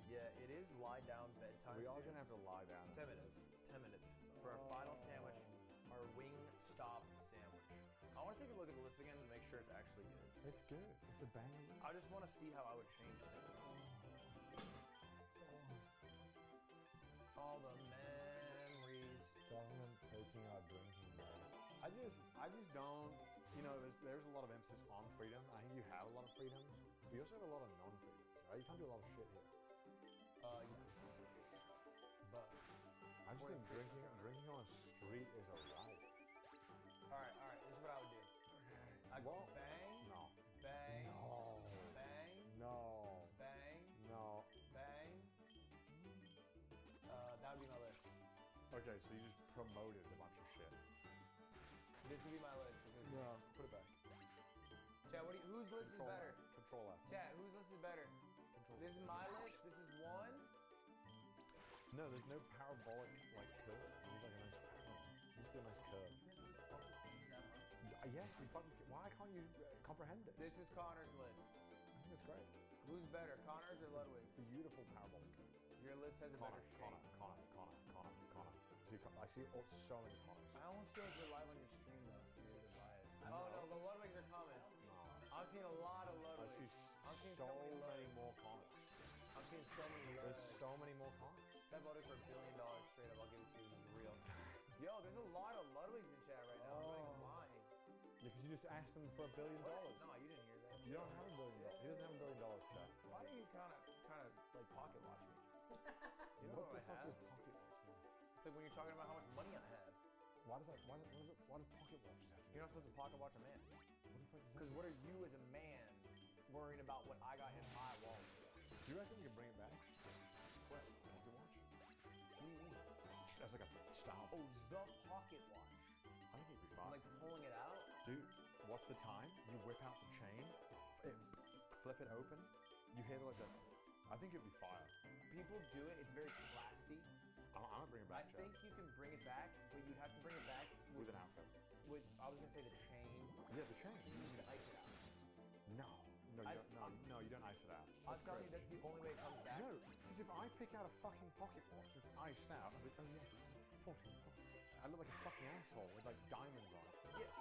Speaker 1: yeah, it is lie down bedtime.
Speaker 2: We are
Speaker 1: soon.
Speaker 2: gonna have to lie down.
Speaker 1: 10 minutes. 10 minutes for our final sandwich, our wing stop sandwich. I want to take a look at the list again to make sure it's actually good.
Speaker 2: It's good. It's a banger.
Speaker 1: I just want to see how I would change things. All the memories.
Speaker 2: Government taking our drinking away. I just don't. You know, there's a lot of emphasis on freedom. I think you have a lot of freedoms. But you also have a lot of non-freedoms. Right? You can't do a lot of shit here.
Speaker 1: Yeah. But,
Speaker 2: I just
Speaker 1: Wait,
Speaker 2: think drinking on a street is a right.
Speaker 1: alright, this is what I would do. I go
Speaker 2: Well,
Speaker 1: bang,
Speaker 2: No.
Speaker 1: bang,
Speaker 2: No.
Speaker 1: bang,
Speaker 2: No.
Speaker 1: bang,
Speaker 2: No.
Speaker 1: bang. That would be my list.
Speaker 2: Okay, so you just promoted a bunch of shit.
Speaker 1: This would be my list.
Speaker 2: No.
Speaker 1: Put it back. Chat, whose list is better?
Speaker 2: Control F.
Speaker 1: Chat, whose list is better? This is my list. This is one.
Speaker 2: No, there's no parabolic like curve. You need like a nice parallel. It needs to be a nice curve. Yes, we fucking. Why can't you comprehend it?
Speaker 1: This is Connor's list.
Speaker 2: I think it's great.
Speaker 1: Who's better, Connor's or Ludwig's?
Speaker 2: Beautiful parabolic curve.
Speaker 1: Your list has a better shape.
Speaker 2: Connor. I see so many Connors.
Speaker 1: I almost feel like you're live on your stream though, so you're the bias. Oh no, the Ludwigs are coming. I'm seeing a lot of
Speaker 2: I
Speaker 1: Ludwigs.
Speaker 2: see
Speaker 1: I'm seeing
Speaker 2: so
Speaker 1: so many
Speaker 2: many
Speaker 1: Ludwigs.
Speaker 2: more Connors.
Speaker 1: I'm seeing so many
Speaker 2: There's
Speaker 1: Ludwigs.
Speaker 2: so many more Connors.
Speaker 1: That voted for $1 billion straight up. I'll give it to you. This is real. Yo, there's a lot of Ludwigs in chat right now. I'm not even lying.
Speaker 2: Yeah, because you just asked them for $1 billion.
Speaker 1: No, you didn't hear that.
Speaker 2: You don't have $1 billion. He doesn't have $1 billion, Chad.
Speaker 1: Why are you kind of trying to like pocket watch me? You know
Speaker 2: What
Speaker 1: what,
Speaker 2: the
Speaker 1: I
Speaker 2: fuck
Speaker 1: have?
Speaker 2: is pocket watch? Man?
Speaker 1: It's like when you're talking about how much money I have.
Speaker 2: Why does pocket watch have?
Speaker 1: You're not supposed to pocket watch a man.
Speaker 2: What the fuck is
Speaker 1: Because
Speaker 2: that?
Speaker 1: what are you as a man worrying about what I got in my wallet?
Speaker 2: Do you reckon we can bring it back?
Speaker 1: What?
Speaker 2: Pocket watch?
Speaker 1: What do you mean?
Speaker 2: That's like a style.
Speaker 1: Oh, the pocket watch.
Speaker 2: I think it'd be fine.
Speaker 1: I'm like pulling it out.
Speaker 2: Dude, what's the time? You whip out the chain, flip it open. You hear like the. I think it'd be fire.
Speaker 1: People do it. It's very classy.
Speaker 2: I'm gonna bring it
Speaker 1: I
Speaker 2: back, Chad.
Speaker 1: think you can bring it back, but you'd have to bring it back
Speaker 2: With an outfit.
Speaker 1: with I was gonna say the chain.
Speaker 2: Yeah, the chain.
Speaker 1: You need to ice it out.
Speaker 2: No, you
Speaker 1: I-
Speaker 2: don't. No,
Speaker 1: I'm-
Speaker 2: you
Speaker 1: I'm telling you,
Speaker 2: cringe.
Speaker 1: that's the only way it comes back.
Speaker 2: No, because if I pick out a fucking pocket watch that's iced out, I'll be like, oh yes, it's 14. I look like a fucking asshole with like diamonds on it.
Speaker 1: Yeah.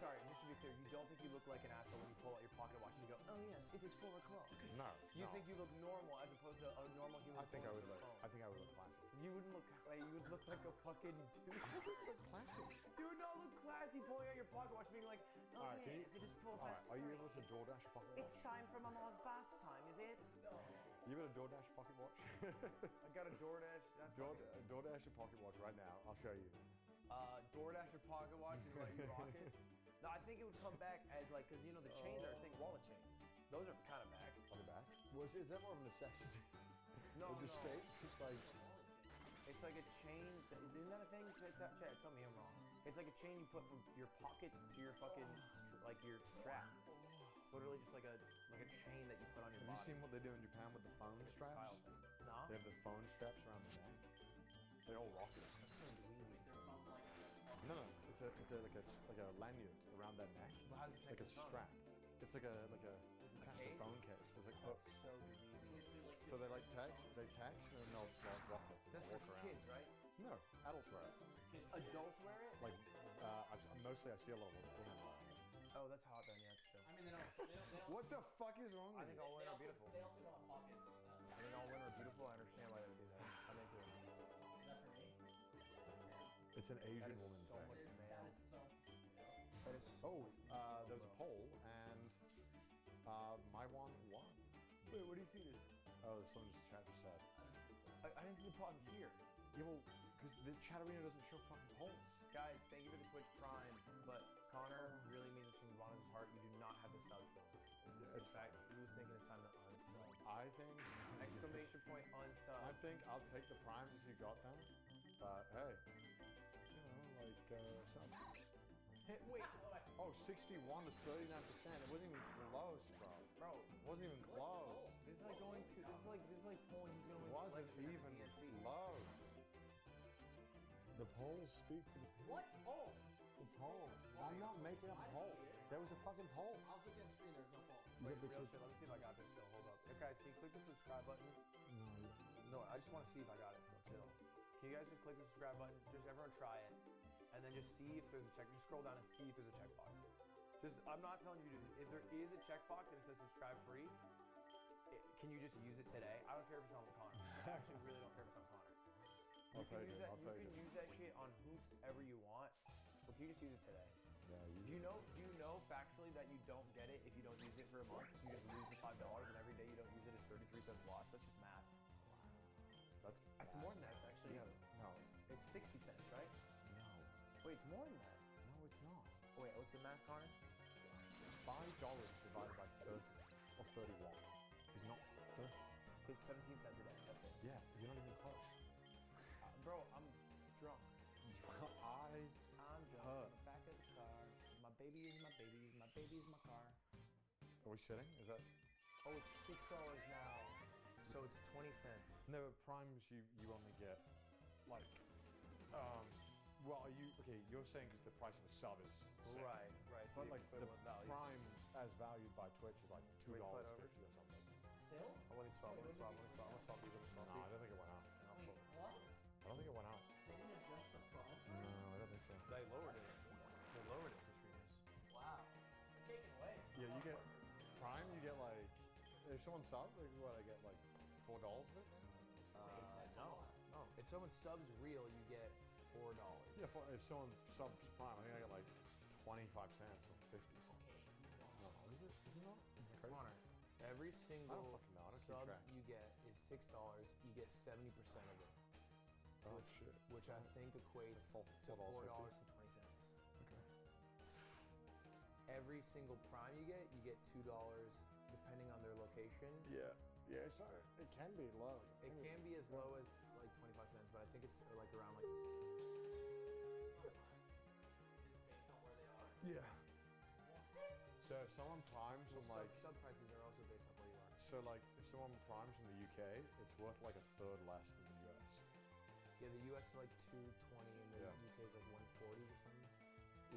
Speaker 1: Sorry, just to be clear, you don't think you look like an asshole when you pull out your pocket watch and you go, oh yes, it is 4 o'clock.
Speaker 2: No.
Speaker 1: You
Speaker 2: no.
Speaker 1: think you look normal as opposed to a normal human.
Speaker 2: I think I
Speaker 1: pulling
Speaker 2: would
Speaker 1: out
Speaker 2: look.
Speaker 1: their phone.
Speaker 2: I think I would look classy.
Speaker 1: You wouldn't look. You would look like a fucking dude.
Speaker 2: Classy.
Speaker 1: You would not look classy pulling out your pocket watch, being like, oh
Speaker 2: Alright, can
Speaker 1: yes,
Speaker 2: you-
Speaker 1: it is 4
Speaker 2: All
Speaker 1: past
Speaker 2: right, are you
Speaker 1: 3.
Speaker 2: able to DoorDash a pocket
Speaker 1: It's
Speaker 2: watch?
Speaker 1: time for Mama's bath time, is it?
Speaker 2: You got a DoorDash pocket watch?
Speaker 1: I got a DoorDash.
Speaker 2: DoorDash a pocket watch right now. I'll show you.
Speaker 1: DoorDash or pocket watch is like rocket. No, I think it would come back as like, because you know the chains are a thing, wallet chains. Those are kind of back.
Speaker 2: On the back. Is that more of a necessity?
Speaker 1: No,
Speaker 2: Or just
Speaker 1: no.
Speaker 2: states? It's like.
Speaker 1: It's like a chain. Isn't that a thing? Chad, tell me I'm wrong. It's like a chain you put from your pocket to your fucking like your strap. It's literally just like a chain that you put on your
Speaker 2: Have you
Speaker 1: body.
Speaker 2: seen what they do in Japan with the phone
Speaker 1: It's like a
Speaker 2: straps?
Speaker 1: style thing. Nah.
Speaker 2: They have the phone straps around the neck. They all rock it.
Speaker 1: That's so dweeby.
Speaker 2: No, it's like a lanyard around their neck.
Speaker 1: Well, how does it
Speaker 2: Like a
Speaker 1: connect to the phone?
Speaker 2: strap. It's like a attached to
Speaker 1: case?
Speaker 2: the phone case. There's like
Speaker 1: That's
Speaker 2: hooks.
Speaker 1: so dweeby.
Speaker 2: So they like text, and then they'll drop it.
Speaker 1: That's
Speaker 2: walk
Speaker 1: for
Speaker 2: around.
Speaker 1: kids, right?
Speaker 2: No, adults wear it.
Speaker 1: Adults wear it?
Speaker 2: Like, mostly I see a lot of women wear it.
Speaker 1: Oh, that's hot then. Yeah, it's true.
Speaker 3: I mean, they don't.
Speaker 2: What the fuck is wrong
Speaker 1: I
Speaker 2: with
Speaker 1: think
Speaker 2: you?
Speaker 1: all women are beautiful.
Speaker 3: They also don't have pockets. So.
Speaker 1: I think all women are beautiful. I understand why they would do that. I'm into it.
Speaker 3: Is that for me?
Speaker 2: It's an Asian
Speaker 1: That is
Speaker 2: woman
Speaker 1: so
Speaker 2: thing.
Speaker 1: much man.
Speaker 3: That is so.
Speaker 1: That is so
Speaker 2: Oh,
Speaker 1: much
Speaker 2: there was a poll, and my one won.
Speaker 1: Wait, where do you see this?
Speaker 2: Oh, someone just chat just said.
Speaker 1: I didn't see the pod here.
Speaker 2: Yeah, well, because the Chatterino doesn't show fucking polls.
Speaker 1: Guys, thank you for the Twitch Prime, but Connor really means this from the bottom of his heart. You do not have to sub to him. In fact, he was thinking it's time to unsub.
Speaker 2: I think.
Speaker 1: Exclamation point unsub.
Speaker 2: I think I'll take the primes if you got them. But hey, you know, like some.
Speaker 1: Hey, wait,
Speaker 2: Oh, 61 to 39%. It wasn't even close, bro.
Speaker 1: bro.
Speaker 2: It wasn't even close.
Speaker 1: This is like going to. This is like pulling who's gonna
Speaker 2: It
Speaker 1: win the
Speaker 2: wasn't
Speaker 1: election
Speaker 2: even
Speaker 1: at PNC.
Speaker 2: close. The polls speak for the people.
Speaker 3: What? Oh!
Speaker 2: The polls. I'm not making up
Speaker 3: I didn't
Speaker 2: polls.
Speaker 3: see it.
Speaker 2: There was a fucking poll.
Speaker 3: I was looking at the screen. There's no phone.
Speaker 1: Wait,
Speaker 2: Yeah,
Speaker 1: real
Speaker 2: because-
Speaker 1: shit. Let me see if I got this still. Hold up. Hey, guys, can you click the subscribe button? No, I just want to see if I got it still. Chill. Can you guys just click the subscribe button? Just everyone try it, and then just see if there's a check. Just scroll down and see if there's a checkbox. Just, I'm not telling you to. If there is a checkbox and it says subscribe free, can you just use it today? I don't care if it's on Connor. I actually really don't care if it's on Connor.
Speaker 2: I'll take it. I'll
Speaker 1: You
Speaker 2: take
Speaker 1: can
Speaker 2: it.
Speaker 1: use that shit on whomsoever you want, but can you just use it today?
Speaker 2: Yeah,
Speaker 1: Do you know factually that you don't get it if you don't use it for a month? You just lose the $5, and every day you don't use it is 33 cents lost. That's just math.
Speaker 2: That's
Speaker 1: It's more than that. It's actually
Speaker 2: Yeah, no,
Speaker 1: it's 60 cents, right?
Speaker 2: no,
Speaker 1: Wait, it's more than that.
Speaker 2: no, it's not.
Speaker 1: Oh, wait, what's the math, Connor?
Speaker 2: $5 divided by 30 or 31 is not 30.
Speaker 1: It's 17 cents a day. That's it.
Speaker 2: Yeah, you're not even close.
Speaker 1: Bro, I'm drunk.
Speaker 2: I
Speaker 1: I'm drunk in the back of the car. My baby is my baby. My baby is my car.
Speaker 2: are we sitting? Is that
Speaker 1: Oh, it's $6 now. So it's 20 cents.
Speaker 2: no primes? You only get like well, are you okay? You're saying because the price of a sub is same.
Speaker 1: Right. So
Speaker 2: But
Speaker 1: the
Speaker 2: like the
Speaker 1: equivalent value.
Speaker 2: prime as valued by Twitch is like
Speaker 1: Wait, slide over.
Speaker 2: $2.50 or something.
Speaker 3: Still?
Speaker 1: Oh, let me swap. Let me swap. Let me swap. I'm gonna swap these. I'm gonna swap
Speaker 2: No, I
Speaker 1: these.
Speaker 2: don't think it went up.
Speaker 1: And I'll
Speaker 3: Wait,
Speaker 1: focus.
Speaker 3: what?
Speaker 2: I don't think it went up.
Speaker 3: They didn't adjust the price?
Speaker 2: No, I don't think so.
Speaker 1: They lowered it. They lowered it for streamers.
Speaker 3: Wow. They're taking away.
Speaker 2: Yeah, you get prime. You get like if someone subs, like what? I get like $4 of it.
Speaker 1: No. If someone subs real, you get $4.
Speaker 2: Yeah, if someone subs prime, I think I get like 25 cents or 50 cents. No, is it? Is it not? Is it crazy?
Speaker 1: Connor, every single
Speaker 2: fucking know. I don't keep
Speaker 1: sub
Speaker 2: track.
Speaker 1: you get is $6. You get 70% of it,
Speaker 2: Oh shit.
Speaker 1: which I think equates
Speaker 2: Four-
Speaker 1: to
Speaker 2: $4.50.
Speaker 1: $4.20.
Speaker 2: Okay.
Speaker 1: Every single prime you get $2, depending on their location.
Speaker 2: Yeah. Yeah. So it can be low.
Speaker 1: It can be as low as like 25 cents, but I think it's like around like.
Speaker 3: Is based on where they are.
Speaker 2: Yeah. So if someone primes from
Speaker 1: Well,
Speaker 2: like
Speaker 1: sub prices are also based on where you are.
Speaker 2: so like if someone primes from the UK, it's worth like a third less than the US.
Speaker 1: Yeah, the US is like 220 and the
Speaker 2: Yeah.
Speaker 1: UK is like 140 or something.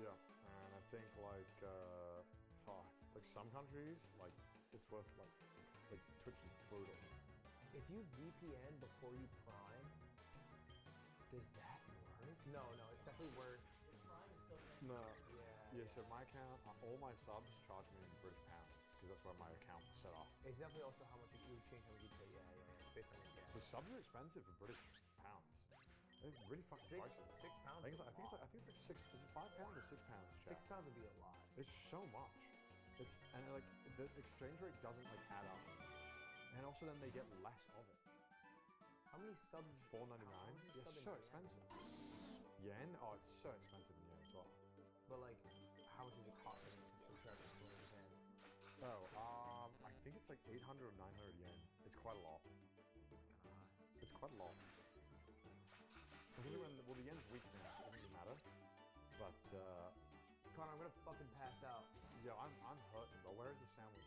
Speaker 2: Yeah. And I think like fuck, like some countries like it's worth like Like Twitch is brutal.
Speaker 1: If you VPN before you Prime, does that work? No, it's definitely work.
Speaker 3: Your Prime is still
Speaker 2: No.
Speaker 1: Yeah.
Speaker 2: So my account, all my subs charge me in British pounds because that's where my account was set off.
Speaker 1: It's definitely also how much you change how much you pay. Yeah. Based on your
Speaker 2: The subs are expensive for British pounds. They're really fucking
Speaker 1: £6
Speaker 2: pricey.
Speaker 1: £6
Speaker 2: I think
Speaker 1: is
Speaker 2: it's like is it £6 or £6?
Speaker 1: £6 would be a lot.
Speaker 2: It's so much. And like the exchange rate doesn't like add up. And also then they get less of it.
Speaker 1: How many subs?
Speaker 2: It's $4.99.
Speaker 1: How much is
Speaker 2: Yeah,
Speaker 1: sub in
Speaker 2: so
Speaker 1: yen?
Speaker 2: expensive. Yen? Oh, it's so expensive in yen as well.
Speaker 1: But like, how much is it costing to subscribe to Twitch Japan?
Speaker 2: I think it's like 800 or 900 yen. It's quite a lot. It's quite a lot. Especially when the yen's weak now, so it doesn't really matter. But
Speaker 1: Connor, I'm gonna fucking pass out.
Speaker 2: yeah, I'm hurting. But where is the sandwich?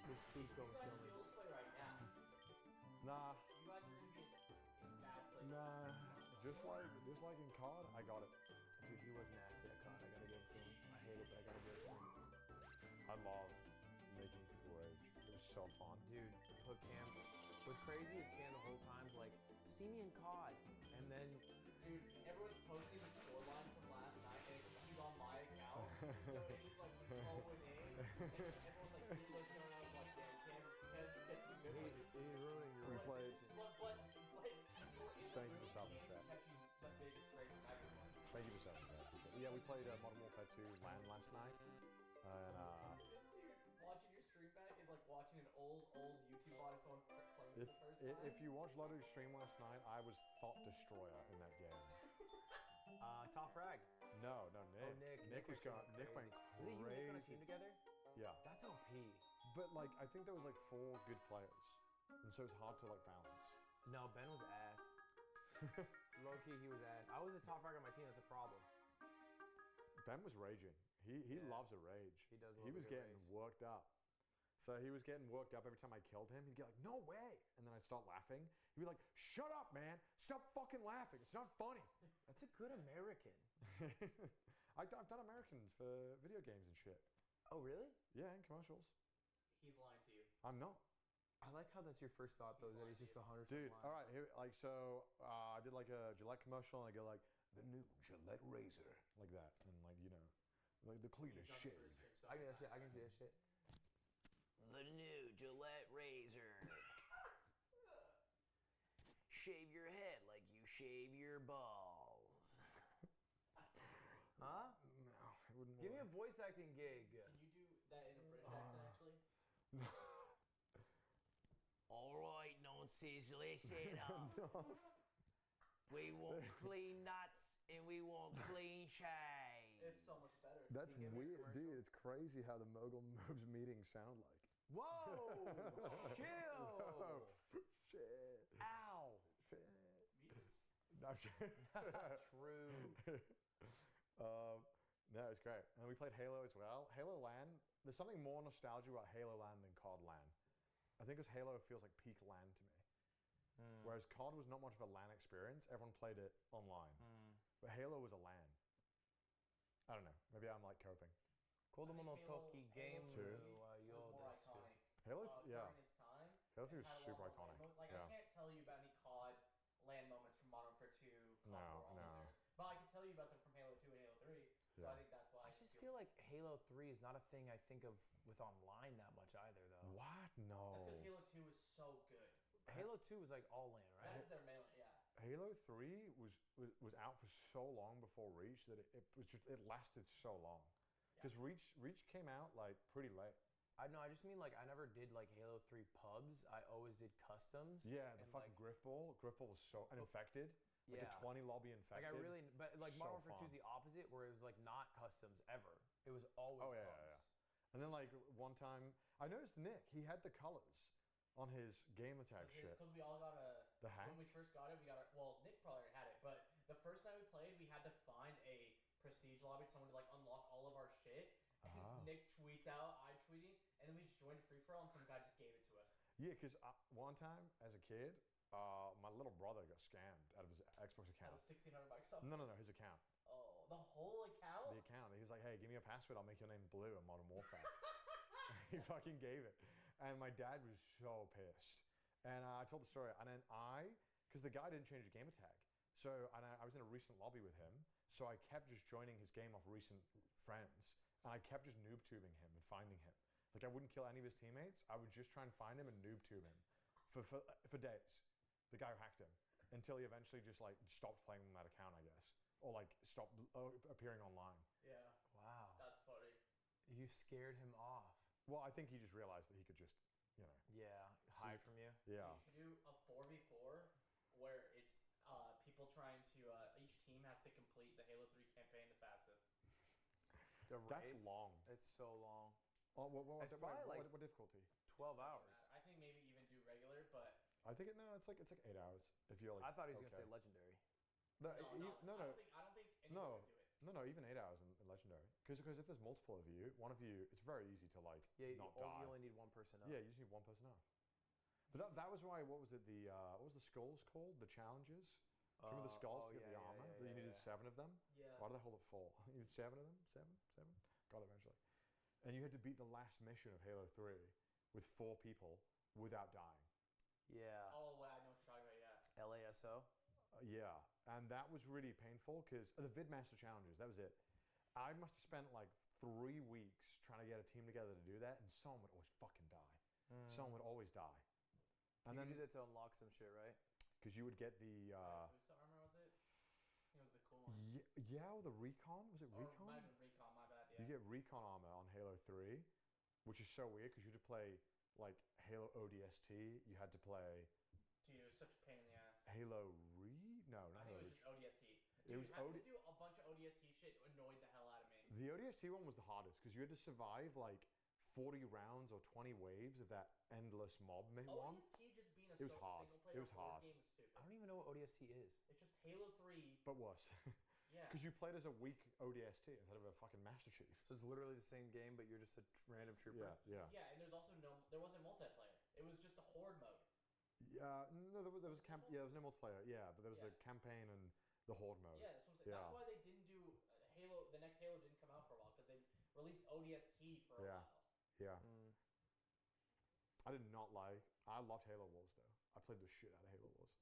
Speaker 1: This food film is killing me.
Speaker 3: Let's play right now.
Speaker 2: Nah,
Speaker 3: You guys are gonna be in bad places.
Speaker 2: nah. Just like in COD, I got it.
Speaker 1: Dude, he was nasty at COD. I gotta give it to him. I hate it, but I gotta give it to him.
Speaker 2: I love making people rage. It was so fun.
Speaker 1: Dude, put Cam. What's crazy is Cam the whole time's like, see me in COD, and then
Speaker 3: Dude, everyone's posting the scoreline from last night, and he's on my account. So he's like going in, and everyone's like, who's like, no, like, damn, Cam's catching good ones.
Speaker 1: he's ruining your
Speaker 2: We played.
Speaker 3: But people in
Speaker 2: Thank you
Speaker 3: the
Speaker 2: for
Speaker 3: room,
Speaker 2: subbing,
Speaker 3: Cam's
Speaker 2: chat.
Speaker 3: catching the biggest straight from everyone.
Speaker 2: Thank you for saying that. I appreciate it. Yeah, we played Modern Warfare 2 LAN last night. And
Speaker 3: Dude, watching your stream back is like watching an old YouTube VOD of someone playing
Speaker 2: if
Speaker 3: for the first time.
Speaker 2: if you watched Ludwig's stream last night, I was Thought Destroyer in that game.
Speaker 1: Top frag.
Speaker 2: No, Nick.
Speaker 1: Nick
Speaker 2: was going. Nick went
Speaker 1: Is it you and Nick on a
Speaker 2: crazy.
Speaker 1: team together?
Speaker 2: Yeah,
Speaker 1: That's OP.
Speaker 2: but like I think there was like 4 good players, and so it's hard to like balance.
Speaker 1: No, Ben was ass. Low key, he was ass. I was the top frag on my team. That's a problem.
Speaker 2: Ben was raging. He
Speaker 1: Yeah.
Speaker 2: loves a rage.
Speaker 1: He does
Speaker 2: He
Speaker 1: love a
Speaker 2: was
Speaker 1: good
Speaker 2: getting
Speaker 1: rage.
Speaker 2: worked up. So he was getting worked up every time I killed him. He'd get like, "No way!" And then I'd start laughing. He'd be like, "Shut up, man! Stop fucking laughing. It's not funny."
Speaker 1: That's a good American.
Speaker 2: I've done Americans for video games and shit.
Speaker 1: Oh, really?
Speaker 2: Yeah, in commercials.
Speaker 3: He's lying to you.
Speaker 2: I'm not.
Speaker 1: I like how that's your first thought, though, is that he's just 100%
Speaker 2: Dude,
Speaker 1: lying.
Speaker 2: all right, here, like, so I did like a Gillette commercial, and I go like, "The new Gillette razor," like that, and like, you know, like the
Speaker 3: He's
Speaker 2: cleanest
Speaker 3: done
Speaker 2: shave.
Speaker 3: his first stream so
Speaker 1: I can do
Speaker 3: many
Speaker 1: that shit. I can
Speaker 3: times
Speaker 1: do that shit.
Speaker 5: The new Gillette razor. Shave your head like you shave your balls.
Speaker 1: Huh?
Speaker 2: No, it wouldn't
Speaker 1: Give me a
Speaker 2: work.
Speaker 1: voice acting gig.
Speaker 3: Can you do that in a British accent, actually?
Speaker 5: All right, nonsense, let's head up.
Speaker 2: No.
Speaker 5: We want clean nuts and we want clean shave.
Speaker 3: It's so much better.
Speaker 2: That's
Speaker 1: Can you give me a
Speaker 2: weird,
Speaker 1: commercial?
Speaker 2: dude. It's crazy how the Mogul Moves meetings sound like.
Speaker 1: Whoa! Chill!
Speaker 2: Shit.
Speaker 1: Ow!
Speaker 2: Shit.
Speaker 3: Meetings.
Speaker 2: No, I'm kidding.
Speaker 1: True.
Speaker 2: No, it's great. And we played Halo as well. Halo LAN. There's something more nostalgia about Halo LAN than COD LAN. I think because Halo feels like peak LAN to me. Whereas COD was not much of a LAN experience. Everyone played it online. But Halo was a LAN. I don't know. Maybe I'm like coping.
Speaker 1: Kodomo no toki game
Speaker 2: Two.
Speaker 1: wa
Speaker 3: It was more
Speaker 1: desu.
Speaker 3: iconic.
Speaker 2: Halo, yeah.
Speaker 3: During its time.
Speaker 2: Halo 3
Speaker 3: it
Speaker 2: was
Speaker 3: had a lot
Speaker 2: super
Speaker 3: more
Speaker 2: iconic.
Speaker 3: land mo- Like,
Speaker 2: yeah.
Speaker 3: I can't tell you about any COD land moments from Modern Warfare 2, COD 4, all
Speaker 2: No.
Speaker 3: those eras. But I can tell you about them from Halo 2 and Halo 3. So
Speaker 2: Yeah.
Speaker 3: I think that's why
Speaker 1: I just feel like Halo 3 is not a thing I think of with online that much either, though.
Speaker 2: What? No.
Speaker 3: That's because Halo 2 was so good.
Speaker 1: Halo 2 was like all in,
Speaker 3: That
Speaker 1: right?
Speaker 3: is their melee, yeah.
Speaker 2: Halo 3 was out for so long before Reach that it lasted so long. Because Reach came out like pretty late.
Speaker 1: I just mean like I never did like Halo 3 pubs. I always did customs.
Speaker 2: Yeah, the
Speaker 1: and,
Speaker 2: fucking
Speaker 1: like,
Speaker 2: Griff Ball. Griff Ball was so and infected. Like
Speaker 1: yeah.
Speaker 2: a 20 lobby
Speaker 1: Like
Speaker 2: infected.
Speaker 1: I really, but like
Speaker 2: So
Speaker 1: Modern Warfare 2 is
Speaker 2: fun.
Speaker 1: the opposite, where it was like not customs ever. It was always
Speaker 2: Oh, yeah,
Speaker 1: pubs.
Speaker 2: yeah. And then like one time, I noticed Nick. He had the colors on his gamer tag shit.
Speaker 3: Because we all got
Speaker 2: The hack.
Speaker 3: when we first got it, we got well, Nick probably already had it, but the first night we played, we had to find a prestige lobby, someone to like unlock all of our shit. And
Speaker 2: Ah.
Speaker 3: Nick tweets out, I tweeting, and then we just joined free for all, and some guy just gave it to us.
Speaker 2: Yeah, because one time as a kid, my little brother got scammed out of his Xbox
Speaker 3: That
Speaker 2: account.
Speaker 3: was $1,600 something.
Speaker 2: No, his account.
Speaker 3: Oh, the whole account?
Speaker 2: The account. He was like, "Hey, give me a password. I'll make your name blue in Modern Warfare." He fucking gave it, And my dad was so pissed. And I told the story, and then because the guy didn't change his gamer tag, so I was in a recent lobby with him, so I kept just joining his game off recent friends, and I kept just noob tubing him and finding him. Like, I wouldn't kill any of his teammates. I would just try and find him and noob tube him for days. The guy who hacked him, until he eventually just like stopped playing on that account, I guess, or like stopped appearing online.
Speaker 3: Yeah.
Speaker 4: Wow.
Speaker 3: That's funny.
Speaker 4: You scared him off.
Speaker 2: Well, I think he just realized that he could just,
Speaker 4: Yeah. Hide from you.
Speaker 2: yeah.
Speaker 3: You should do a 4v4 where it's people trying to each team has to complete the Halo 3 campaign the fastest.
Speaker 4: The
Speaker 2: That's
Speaker 4: race,
Speaker 2: long.
Speaker 4: It's so long.
Speaker 2: Oh,
Speaker 4: It's probably like
Speaker 2: what difficulty?
Speaker 4: 12 hours.
Speaker 3: I think maybe even do regular, but
Speaker 2: I think it's like 8 hours if you're like.
Speaker 4: I thought he was
Speaker 2: okay.
Speaker 4: gonna say legendary.
Speaker 2: No,
Speaker 3: no,
Speaker 2: no.
Speaker 3: I don't think anyone
Speaker 2: No.
Speaker 3: would do it.
Speaker 2: No, even 8 hours in legendary. Because if there's multiple of you, one of you, it's very easy to like
Speaker 4: Yeah,
Speaker 2: not
Speaker 4: you
Speaker 2: die.
Speaker 4: only need one person up.
Speaker 2: Yeah, you just need one person up. But that was why. What was it? What was the skulls called? The challenges. Do you remember the skulls to get the armor? That you needed 7 of them.
Speaker 3: Yeah.
Speaker 2: Why did I hold it 4? You needed 7 of them. Seven. Got it eventually. And you had to beat the last mission of Halo 3 with 4 people without dying.
Speaker 4: Yeah.
Speaker 3: Oh, well, I know what you're talking about. Yeah.
Speaker 4: LASO.
Speaker 2: Yeah, and that was really painful because the Vidmaster challenges, that was it. I must have spent like 3 weeks trying to get a team together to do that, and someone would always fucking die. Someone would always die. And
Speaker 4: You
Speaker 2: then,
Speaker 4: did that to unlock some shit, right?
Speaker 2: because you would get the,
Speaker 3: Boost armor was it? It was the cool one.
Speaker 2: or the Recon? Was it
Speaker 3: Or
Speaker 2: Recon?
Speaker 3: might have been Recon, my bad. Yeah.
Speaker 2: You get Recon armor on Halo 3, which is so weird because you had to play like Halo ODST, you had to play
Speaker 3: Dude, it was such a pain in the ass.
Speaker 2: Halo No,
Speaker 3: I
Speaker 2: not
Speaker 3: think
Speaker 2: Halo
Speaker 3: it was just ODST.
Speaker 2: It
Speaker 3: Dude,
Speaker 2: was
Speaker 3: having to do a bunch of ODST shit annoyed the hell out of me.
Speaker 2: The ODST one was the hardest because you had to survive like 40 rounds or 20 waves of that endless mob one.
Speaker 3: ODST just being a
Speaker 2: It was hard.
Speaker 3: single player
Speaker 2: It was
Speaker 3: horde
Speaker 2: hard.
Speaker 3: game is stupid.
Speaker 4: I don't even know what ODST is.
Speaker 3: It's just Halo 3.
Speaker 2: But worse.
Speaker 3: Yeah.
Speaker 2: Because you played as a weak ODST instead of a fucking Master Chief.
Speaker 4: So it's literally the same game, but you're just a random trooper.
Speaker 2: Yeah.
Speaker 3: Yeah, and there's also there wasn't multiplayer. It was just a horde mode.
Speaker 2: No, there was there was no multiplayer. Yeah, but there was
Speaker 3: Yeah.
Speaker 2: a campaign and the Horde mode.
Speaker 3: Yeah, that's what I'm saying.
Speaker 2: Yeah.
Speaker 3: That's why they didn't do Halo. The next Halo didn't come out for a while because they released ODST for a
Speaker 2: Yeah.
Speaker 3: while.
Speaker 2: Yeah.
Speaker 4: Mm.
Speaker 2: I did not lie. I loved Halo Wars though. I played the shit out of Halo Wars.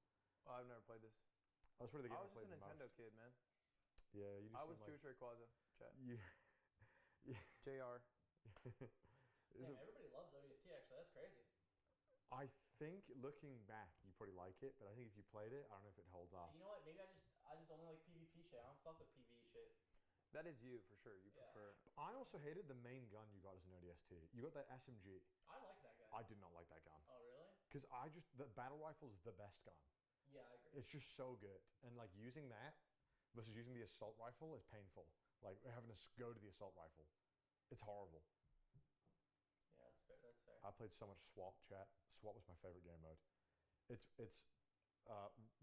Speaker 4: Oh, I've never played this.
Speaker 2: That's really the game
Speaker 4: I was
Speaker 2: I
Speaker 4: just
Speaker 2: played
Speaker 4: a
Speaker 2: the
Speaker 4: Nintendo
Speaker 2: most.
Speaker 4: kid, man.
Speaker 2: Yeah, you just
Speaker 4: I was
Speaker 2: seem
Speaker 4: Jewish Rayquaza. Chat.
Speaker 2: Yeah.
Speaker 4: JR.
Speaker 2: Is
Speaker 3: Man,
Speaker 2: it-
Speaker 3: everybody loves ODST. Actually, that's crazy.
Speaker 2: I think looking back, you probably like it, but I think if you played it, I don't know if it holds up.
Speaker 3: You know what? Maybe I just only like PvP shit. I don't fuck with PvE shit.
Speaker 4: That is you for sure. You
Speaker 3: Yeah.
Speaker 4: prefer.
Speaker 2: I also hated the main gun you got as an ODST. You got that SMG.
Speaker 3: I like that guy.
Speaker 2: I did not like that gun
Speaker 3: Oh really?
Speaker 2: because the battle rifle is the best gun.
Speaker 3: Yeah, I agree.
Speaker 2: It's just so good, and like using that versus using the assault rifle is painful. Like having to go to the assault rifle, it's horrible.
Speaker 3: Yeah, that's fair. That's fair.
Speaker 2: I played so much SWAT chat. SWAT was my favorite game mode. It's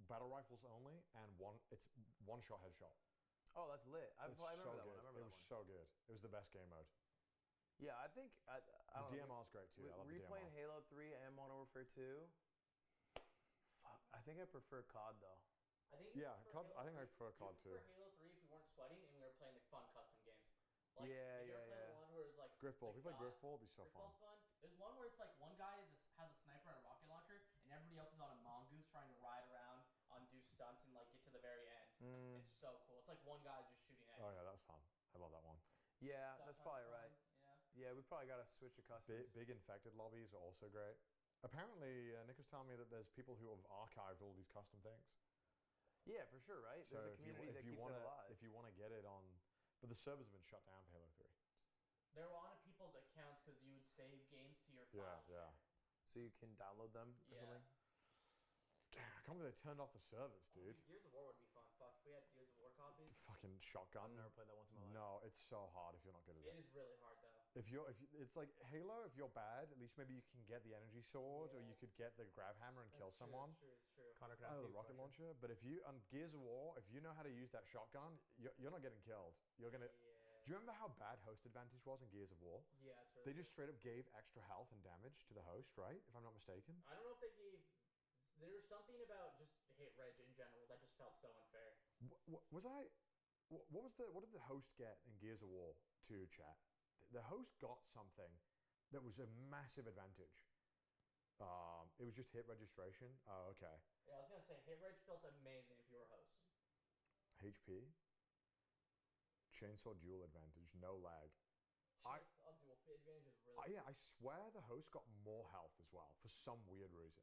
Speaker 2: battle rifles only, and it's one shot headshot.
Speaker 4: Oh, that's lit. I
Speaker 2: It's
Speaker 4: remember
Speaker 2: so
Speaker 4: that
Speaker 2: good.
Speaker 4: one. I remember
Speaker 2: It
Speaker 4: that
Speaker 2: was
Speaker 4: one.
Speaker 2: so good. It was the best game mode.
Speaker 4: Yeah, I think I don't
Speaker 2: The
Speaker 4: know.
Speaker 2: DMR is great too. I love
Speaker 4: Were you
Speaker 2: the
Speaker 4: playing
Speaker 2: DMR.
Speaker 4: Halo 3 and Modern Warfare 2? Fuck, I think I prefer COD though.
Speaker 3: I think
Speaker 2: Yeah,
Speaker 3: you prefer
Speaker 2: COD. I think I
Speaker 3: Halo 3
Speaker 2: prefer COD
Speaker 3: you
Speaker 2: too.
Speaker 3: prefer Halo 3 if we weren't sweating and we were playing like fun custom games. Like,
Speaker 4: Yeah,
Speaker 3: if you ever
Speaker 4: yeah,
Speaker 3: played
Speaker 4: yeah.
Speaker 3: one where it was like
Speaker 2: Griffball. If
Speaker 3: like
Speaker 2: we played
Speaker 3: God,
Speaker 2: Griffball, it'd be so fun.
Speaker 3: Griffball's fun. There's one where it's like one guy has a sniper and a rocket launcher, and everybody else is on a mongoose trying to ride around on do stunts and like get to the very end.
Speaker 4: Mm,
Speaker 3: It's so cool. It's like one guy just shooting at
Speaker 2: Oh
Speaker 3: you.
Speaker 2: yeah, that's fun. I love that one.
Speaker 4: yeah,
Speaker 3: That
Speaker 4: that's
Speaker 3: sounds
Speaker 4: probably
Speaker 3: fun.
Speaker 4: right.
Speaker 3: Yeah.
Speaker 4: Yeah, we probably got to switch to customs.
Speaker 2: Big infected lobbies are also great. Apparently, Nick was telling me that there's people who have archived all these custom things.
Speaker 4: Yeah, for sure, right?
Speaker 2: So
Speaker 4: There's a
Speaker 2: if you,
Speaker 4: community
Speaker 2: if
Speaker 4: that
Speaker 2: you
Speaker 4: keeps
Speaker 2: wanna,
Speaker 4: it alive.
Speaker 2: If you want to get it on, but the servers have been shut down for Halo 3.
Speaker 3: They were on people's accounts because you would save games to your
Speaker 2: Yeah,
Speaker 3: file
Speaker 2: yeah.
Speaker 3: share.
Speaker 4: So you can download them or
Speaker 3: Yeah.
Speaker 4: something?
Speaker 2: I can't believe they turned off the servers,
Speaker 3: Oh,
Speaker 2: dude.
Speaker 3: Gears of War would be fun. Fuck, if we had Gears of War copies.
Speaker 2: Fucking shotgun.
Speaker 4: I've never played that once in my life.
Speaker 2: No, it's so hard if you're not good at
Speaker 3: It
Speaker 2: it.
Speaker 3: is really hard though.
Speaker 2: It's like Halo. If you're bad, at least maybe you can get the energy sword, or you
Speaker 3: Yes.
Speaker 2: could get the grab hammer and kill
Speaker 3: That's true,
Speaker 2: someone.
Speaker 3: It's true. It's true.
Speaker 4: Connor, can I
Speaker 2: Oh,
Speaker 4: ask
Speaker 2: the
Speaker 4: you a
Speaker 2: rocket
Speaker 4: question?
Speaker 2: launcher. But if you on Gears of War, if you know how to use that shotgun, you're not getting killed. You're gonna.
Speaker 3: Yeah.
Speaker 2: Do you remember how bad host advantage was in Gears of War?
Speaker 3: Yeah, it's really
Speaker 2: They
Speaker 3: good.
Speaker 2: just straight up gave extra health and damage to the host, right? If I'm not mistaken.
Speaker 3: I don't know if they gave. There's something about just hit reg in general that just felt so unfair.
Speaker 2: Was I? What did the host get in Gears of War 2 chat? The host got something that was a massive advantage. It was just hit registration. Oh, okay.
Speaker 3: Yeah, I was gonna say hit reg felt amazing if you were a host.
Speaker 2: HP. Chainsaw duel advantage. No lag.
Speaker 3: I'll dual fit advantage is really.
Speaker 2: Yeah, I swear the host got more health as well for some weird reason.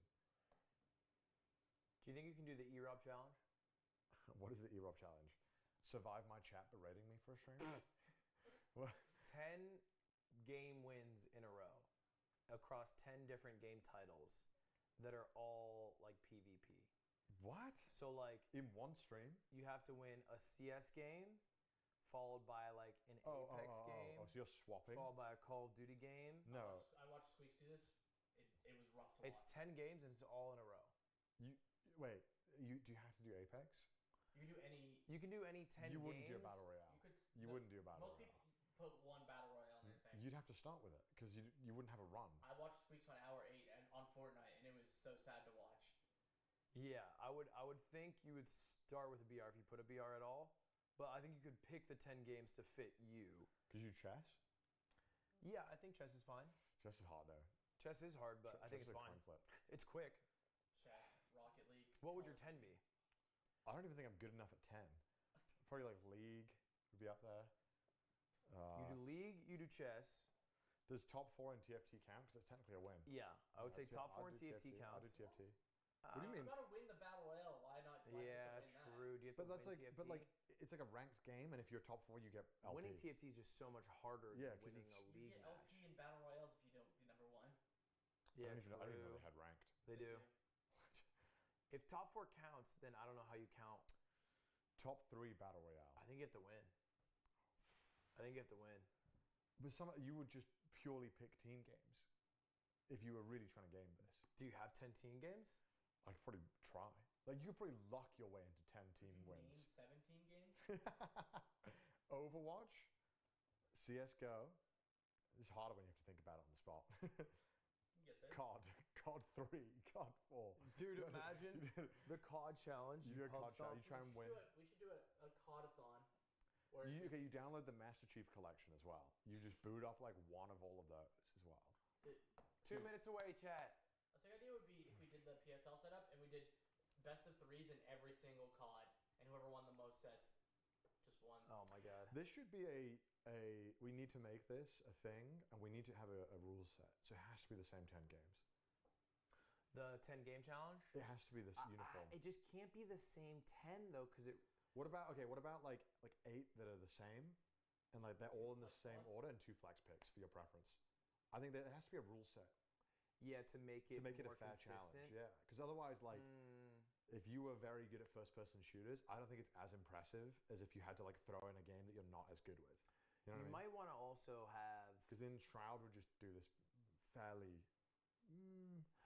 Speaker 1: Do you think you can do the E-Rob challenge?
Speaker 2: What is the E-Rob challenge? Survive my chat berating me for a stream? What?
Speaker 4: 10 game wins in a row across 10 different game titles that are all like PvP.
Speaker 2: What?
Speaker 4: So like
Speaker 2: In one stream?
Speaker 4: you have to win a CS game, followed by like an Apex game,
Speaker 2: Oh, so you're swapping?
Speaker 4: followed by a Call of Duty game.
Speaker 2: No.
Speaker 3: I watched Squeaks do this. It was rough to
Speaker 4: It's
Speaker 3: watch.
Speaker 4: 10 games and it's all in a row.
Speaker 2: Wait, do you have to do Apex?
Speaker 3: You can do any.
Speaker 4: You can do any 10
Speaker 2: You
Speaker 4: games.
Speaker 2: wouldn't do a battle royale. You wouldn't do a battle
Speaker 3: Most
Speaker 2: royale.
Speaker 3: people put one battle royale in their thing.
Speaker 2: You'd have to start with it because you wouldn't have a run.
Speaker 3: I watched Squeaks on hour 8 and on Fortnite, and it was so sad to watch.
Speaker 4: Yeah, I would think you would start with a BR if you put a BR at all, but I think you could pick the 10 games to fit you.
Speaker 2: Because you chess?
Speaker 4: Yeah, I think chess is fine.
Speaker 2: Chess is hard though.
Speaker 4: Chess is hard, but I think
Speaker 2: Chess
Speaker 4: it's
Speaker 2: is a
Speaker 4: fine.
Speaker 2: coin flip.
Speaker 4: It's quick.
Speaker 3: Chess, Rocket League.
Speaker 4: What would
Speaker 3: Call
Speaker 4: your
Speaker 3: of
Speaker 4: 10
Speaker 3: Duty.
Speaker 4: be?
Speaker 2: I don't even think I'm good enough at 10. Probably like League would be up there.
Speaker 4: You do League, you do chess.
Speaker 2: Does top 4 in TFT count? Because it's technically a win.
Speaker 4: Yeah, I would say top 4 in
Speaker 2: I'd do
Speaker 4: TFT
Speaker 2: I'll
Speaker 4: counts.
Speaker 2: do TFT. What do you mean?
Speaker 3: You gotta win the battle royale. Why not? Why
Speaker 4: Yeah,
Speaker 3: win that?
Speaker 4: true. Do you have
Speaker 2: But
Speaker 4: to
Speaker 2: that's
Speaker 4: win
Speaker 2: like,
Speaker 4: TFT?
Speaker 2: but like, it's like a ranked game, and if you're top 4, you get LP.
Speaker 4: Winning TFT is just so much harder
Speaker 2: Yeah,
Speaker 4: than
Speaker 2: 'cause
Speaker 4: winning a
Speaker 2: it's-
Speaker 3: You
Speaker 4: league
Speaker 3: get
Speaker 4: match.
Speaker 3: LP in battle royales if you don't be number 1.
Speaker 4: Yeah,
Speaker 2: I didn't even know
Speaker 4: true.
Speaker 2: they had ranked.
Speaker 4: They do. If top 4 counts, then I don't know how you count.
Speaker 2: Top 3 battle royale.
Speaker 4: I think you have to win. I think you have to win.
Speaker 2: But you would just purely pick team games if you were really trying to game this.
Speaker 4: Do you have 10 team games?
Speaker 2: I could probably try. Like you could probably luck your way into 10 team
Speaker 3: Did you
Speaker 2: wins.
Speaker 3: name 17 games?
Speaker 2: Overwatch, CS:GO. It's harder when you have to think about it on the spot.
Speaker 3: You can get there.
Speaker 2: COD 3, COD 4.
Speaker 4: Dude, imagine the COD challenge.
Speaker 2: You do a COD
Speaker 4: pub
Speaker 2: challenge. You
Speaker 4: some-
Speaker 2: try and win.
Speaker 3: We should do a COD-a-thon. Where
Speaker 2: You download the Master Chief Collection as well. You just boot up like one of all of those as well.
Speaker 4: 2 minutes away, chat.
Speaker 3: A sick idea would be if we did the PSL setup and we did best of 3s in every single COD, and whoever won the most sets just won.
Speaker 4: Oh my god.
Speaker 2: This should be we need to make this a thing, and we need to have a rules set. So it has to be the same 10 games.
Speaker 4: The 10 game challenge?
Speaker 2: It has to be this uniform.
Speaker 4: It just can't be the same 10 though, because it.
Speaker 2: What about like 8 that are the same, and like they're all in the same order, and 2 flex picks for your preference? I think that it has to be a rule set
Speaker 4: Yeah, to make it
Speaker 2: to make it a
Speaker 4: more
Speaker 2: fair
Speaker 4: consistent.
Speaker 2: challenge. Yeah, because otherwise, like,
Speaker 4: Mm,
Speaker 2: if you were very good at first-person shooters, I don't think it's as impressive as if you had to like throw in a game that you're not as good with. You know
Speaker 4: you
Speaker 2: what I mean?
Speaker 4: might want to also have.
Speaker 2: Because then Shroud would just do this fairly.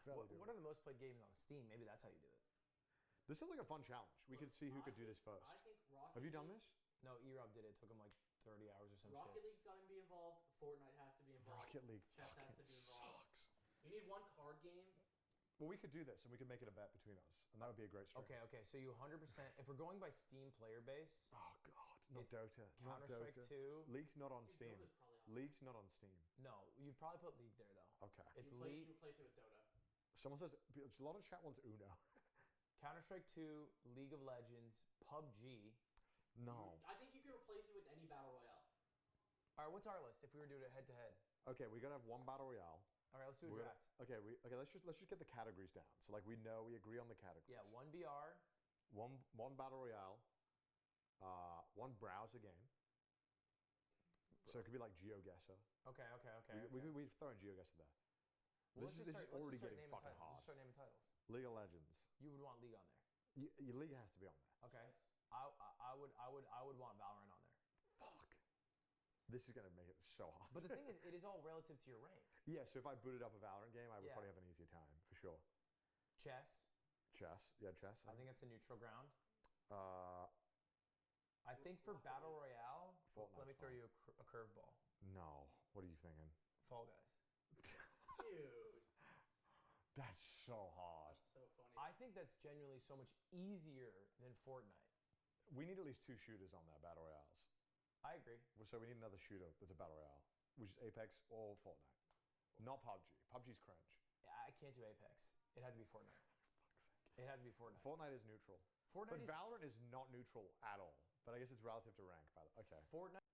Speaker 4: What are the most played games on Steam? Maybe that's how you do it.
Speaker 2: This sounds like a fun challenge. We could see who
Speaker 3: I
Speaker 2: could do
Speaker 3: think-
Speaker 2: this first.
Speaker 3: I think Rocket
Speaker 2: Have you done
Speaker 3: League-
Speaker 2: this?
Speaker 4: No, E-Rob did it. It took him like 30 hours or some
Speaker 3: Rocket
Speaker 4: shit.
Speaker 3: League's got to be involved. Fortnite has to be involved.
Speaker 2: Rocket League
Speaker 3: Chess has
Speaker 2: fucking
Speaker 3: to be involved.
Speaker 2: sucks.
Speaker 3: You need one card game.
Speaker 2: Well, we could do this, and we could make it a bet between us, and that would be a great stream.
Speaker 4: Okay. So you 100%. If we're going by Steam player base,
Speaker 2: Oh God, not
Speaker 4: It's
Speaker 2: Dota. Not
Speaker 4: Counter Strike
Speaker 2: Dota.
Speaker 4: 2.
Speaker 2: League's not on
Speaker 3: Dude,
Speaker 2: Steam.
Speaker 3: Dota's probably on.
Speaker 2: League's not on Steam.
Speaker 4: No, you'd probably put League there though.
Speaker 2: Okay.
Speaker 4: It's
Speaker 3: you
Speaker 4: League,
Speaker 3: replace it with Dota.
Speaker 2: Someone says a lot of chat wants Uno.
Speaker 4: Counter Strike 2, League of Legends, PUBG.
Speaker 2: No.
Speaker 3: I think you can replace it with any battle royale.
Speaker 4: All right, what's our list if we were doing it head to head?
Speaker 2: Okay, we gotta have one battle royale.
Speaker 4: All right, let's do a
Speaker 2: We're
Speaker 4: draft.
Speaker 2: gonna- okay, let's just get the categories down. So like we agree on the categories.
Speaker 4: Yeah, one BR.
Speaker 2: One battle royale. One browser game. So it could be like GeoGuessr.
Speaker 4: Okay.
Speaker 2: We throw in GeoGuessr there.
Speaker 4: Well,
Speaker 2: This
Speaker 4: let's
Speaker 2: is
Speaker 4: just
Speaker 2: already
Speaker 4: start
Speaker 2: getting
Speaker 4: naming
Speaker 2: fucking
Speaker 4: titles.
Speaker 2: hard.
Speaker 4: Let's start naming titles.
Speaker 2: League of Legends.
Speaker 4: You would want League on there.
Speaker 2: Your league has to be on there.
Speaker 4: Okay. I would want Valorant on there.
Speaker 2: Fuck. This is gonna make it so hard.
Speaker 4: But the thing is, it is all relative to your rank.
Speaker 2: Yeah, so if I booted up a Valorant game, I would
Speaker 4: Yeah.
Speaker 2: probably have an easier time for sure.
Speaker 4: Chess.
Speaker 2: Chess, yeah, chess.
Speaker 4: I think that's a neutral ground.
Speaker 2: Uh,
Speaker 4: I think for Battle Royale,
Speaker 2: Fortnite's
Speaker 4: let me throw
Speaker 2: fine.
Speaker 4: you a curveball.
Speaker 2: no. What are you thinking?
Speaker 4: Fall Guys.
Speaker 3: Dude,
Speaker 2: That's so hard.
Speaker 3: that's so funny.
Speaker 4: I think that's genuinely so much easier than Fortnite.
Speaker 2: We need at least 2 shooters on there, battle royales.
Speaker 4: I agree.
Speaker 2: So we need another shooter that's a battle royale, which is Apex or Fortnite. Not PUBG. PUBG's cringe.
Speaker 4: I can't do Apex. It had to be Fortnite. It had to be Fortnite.
Speaker 2: Fortnite is neutral.
Speaker 4: Fortnite
Speaker 2: But
Speaker 4: is
Speaker 2: Valorant is not neutral at all. But I guess it's relative to rank. Okay.
Speaker 4: Fortnite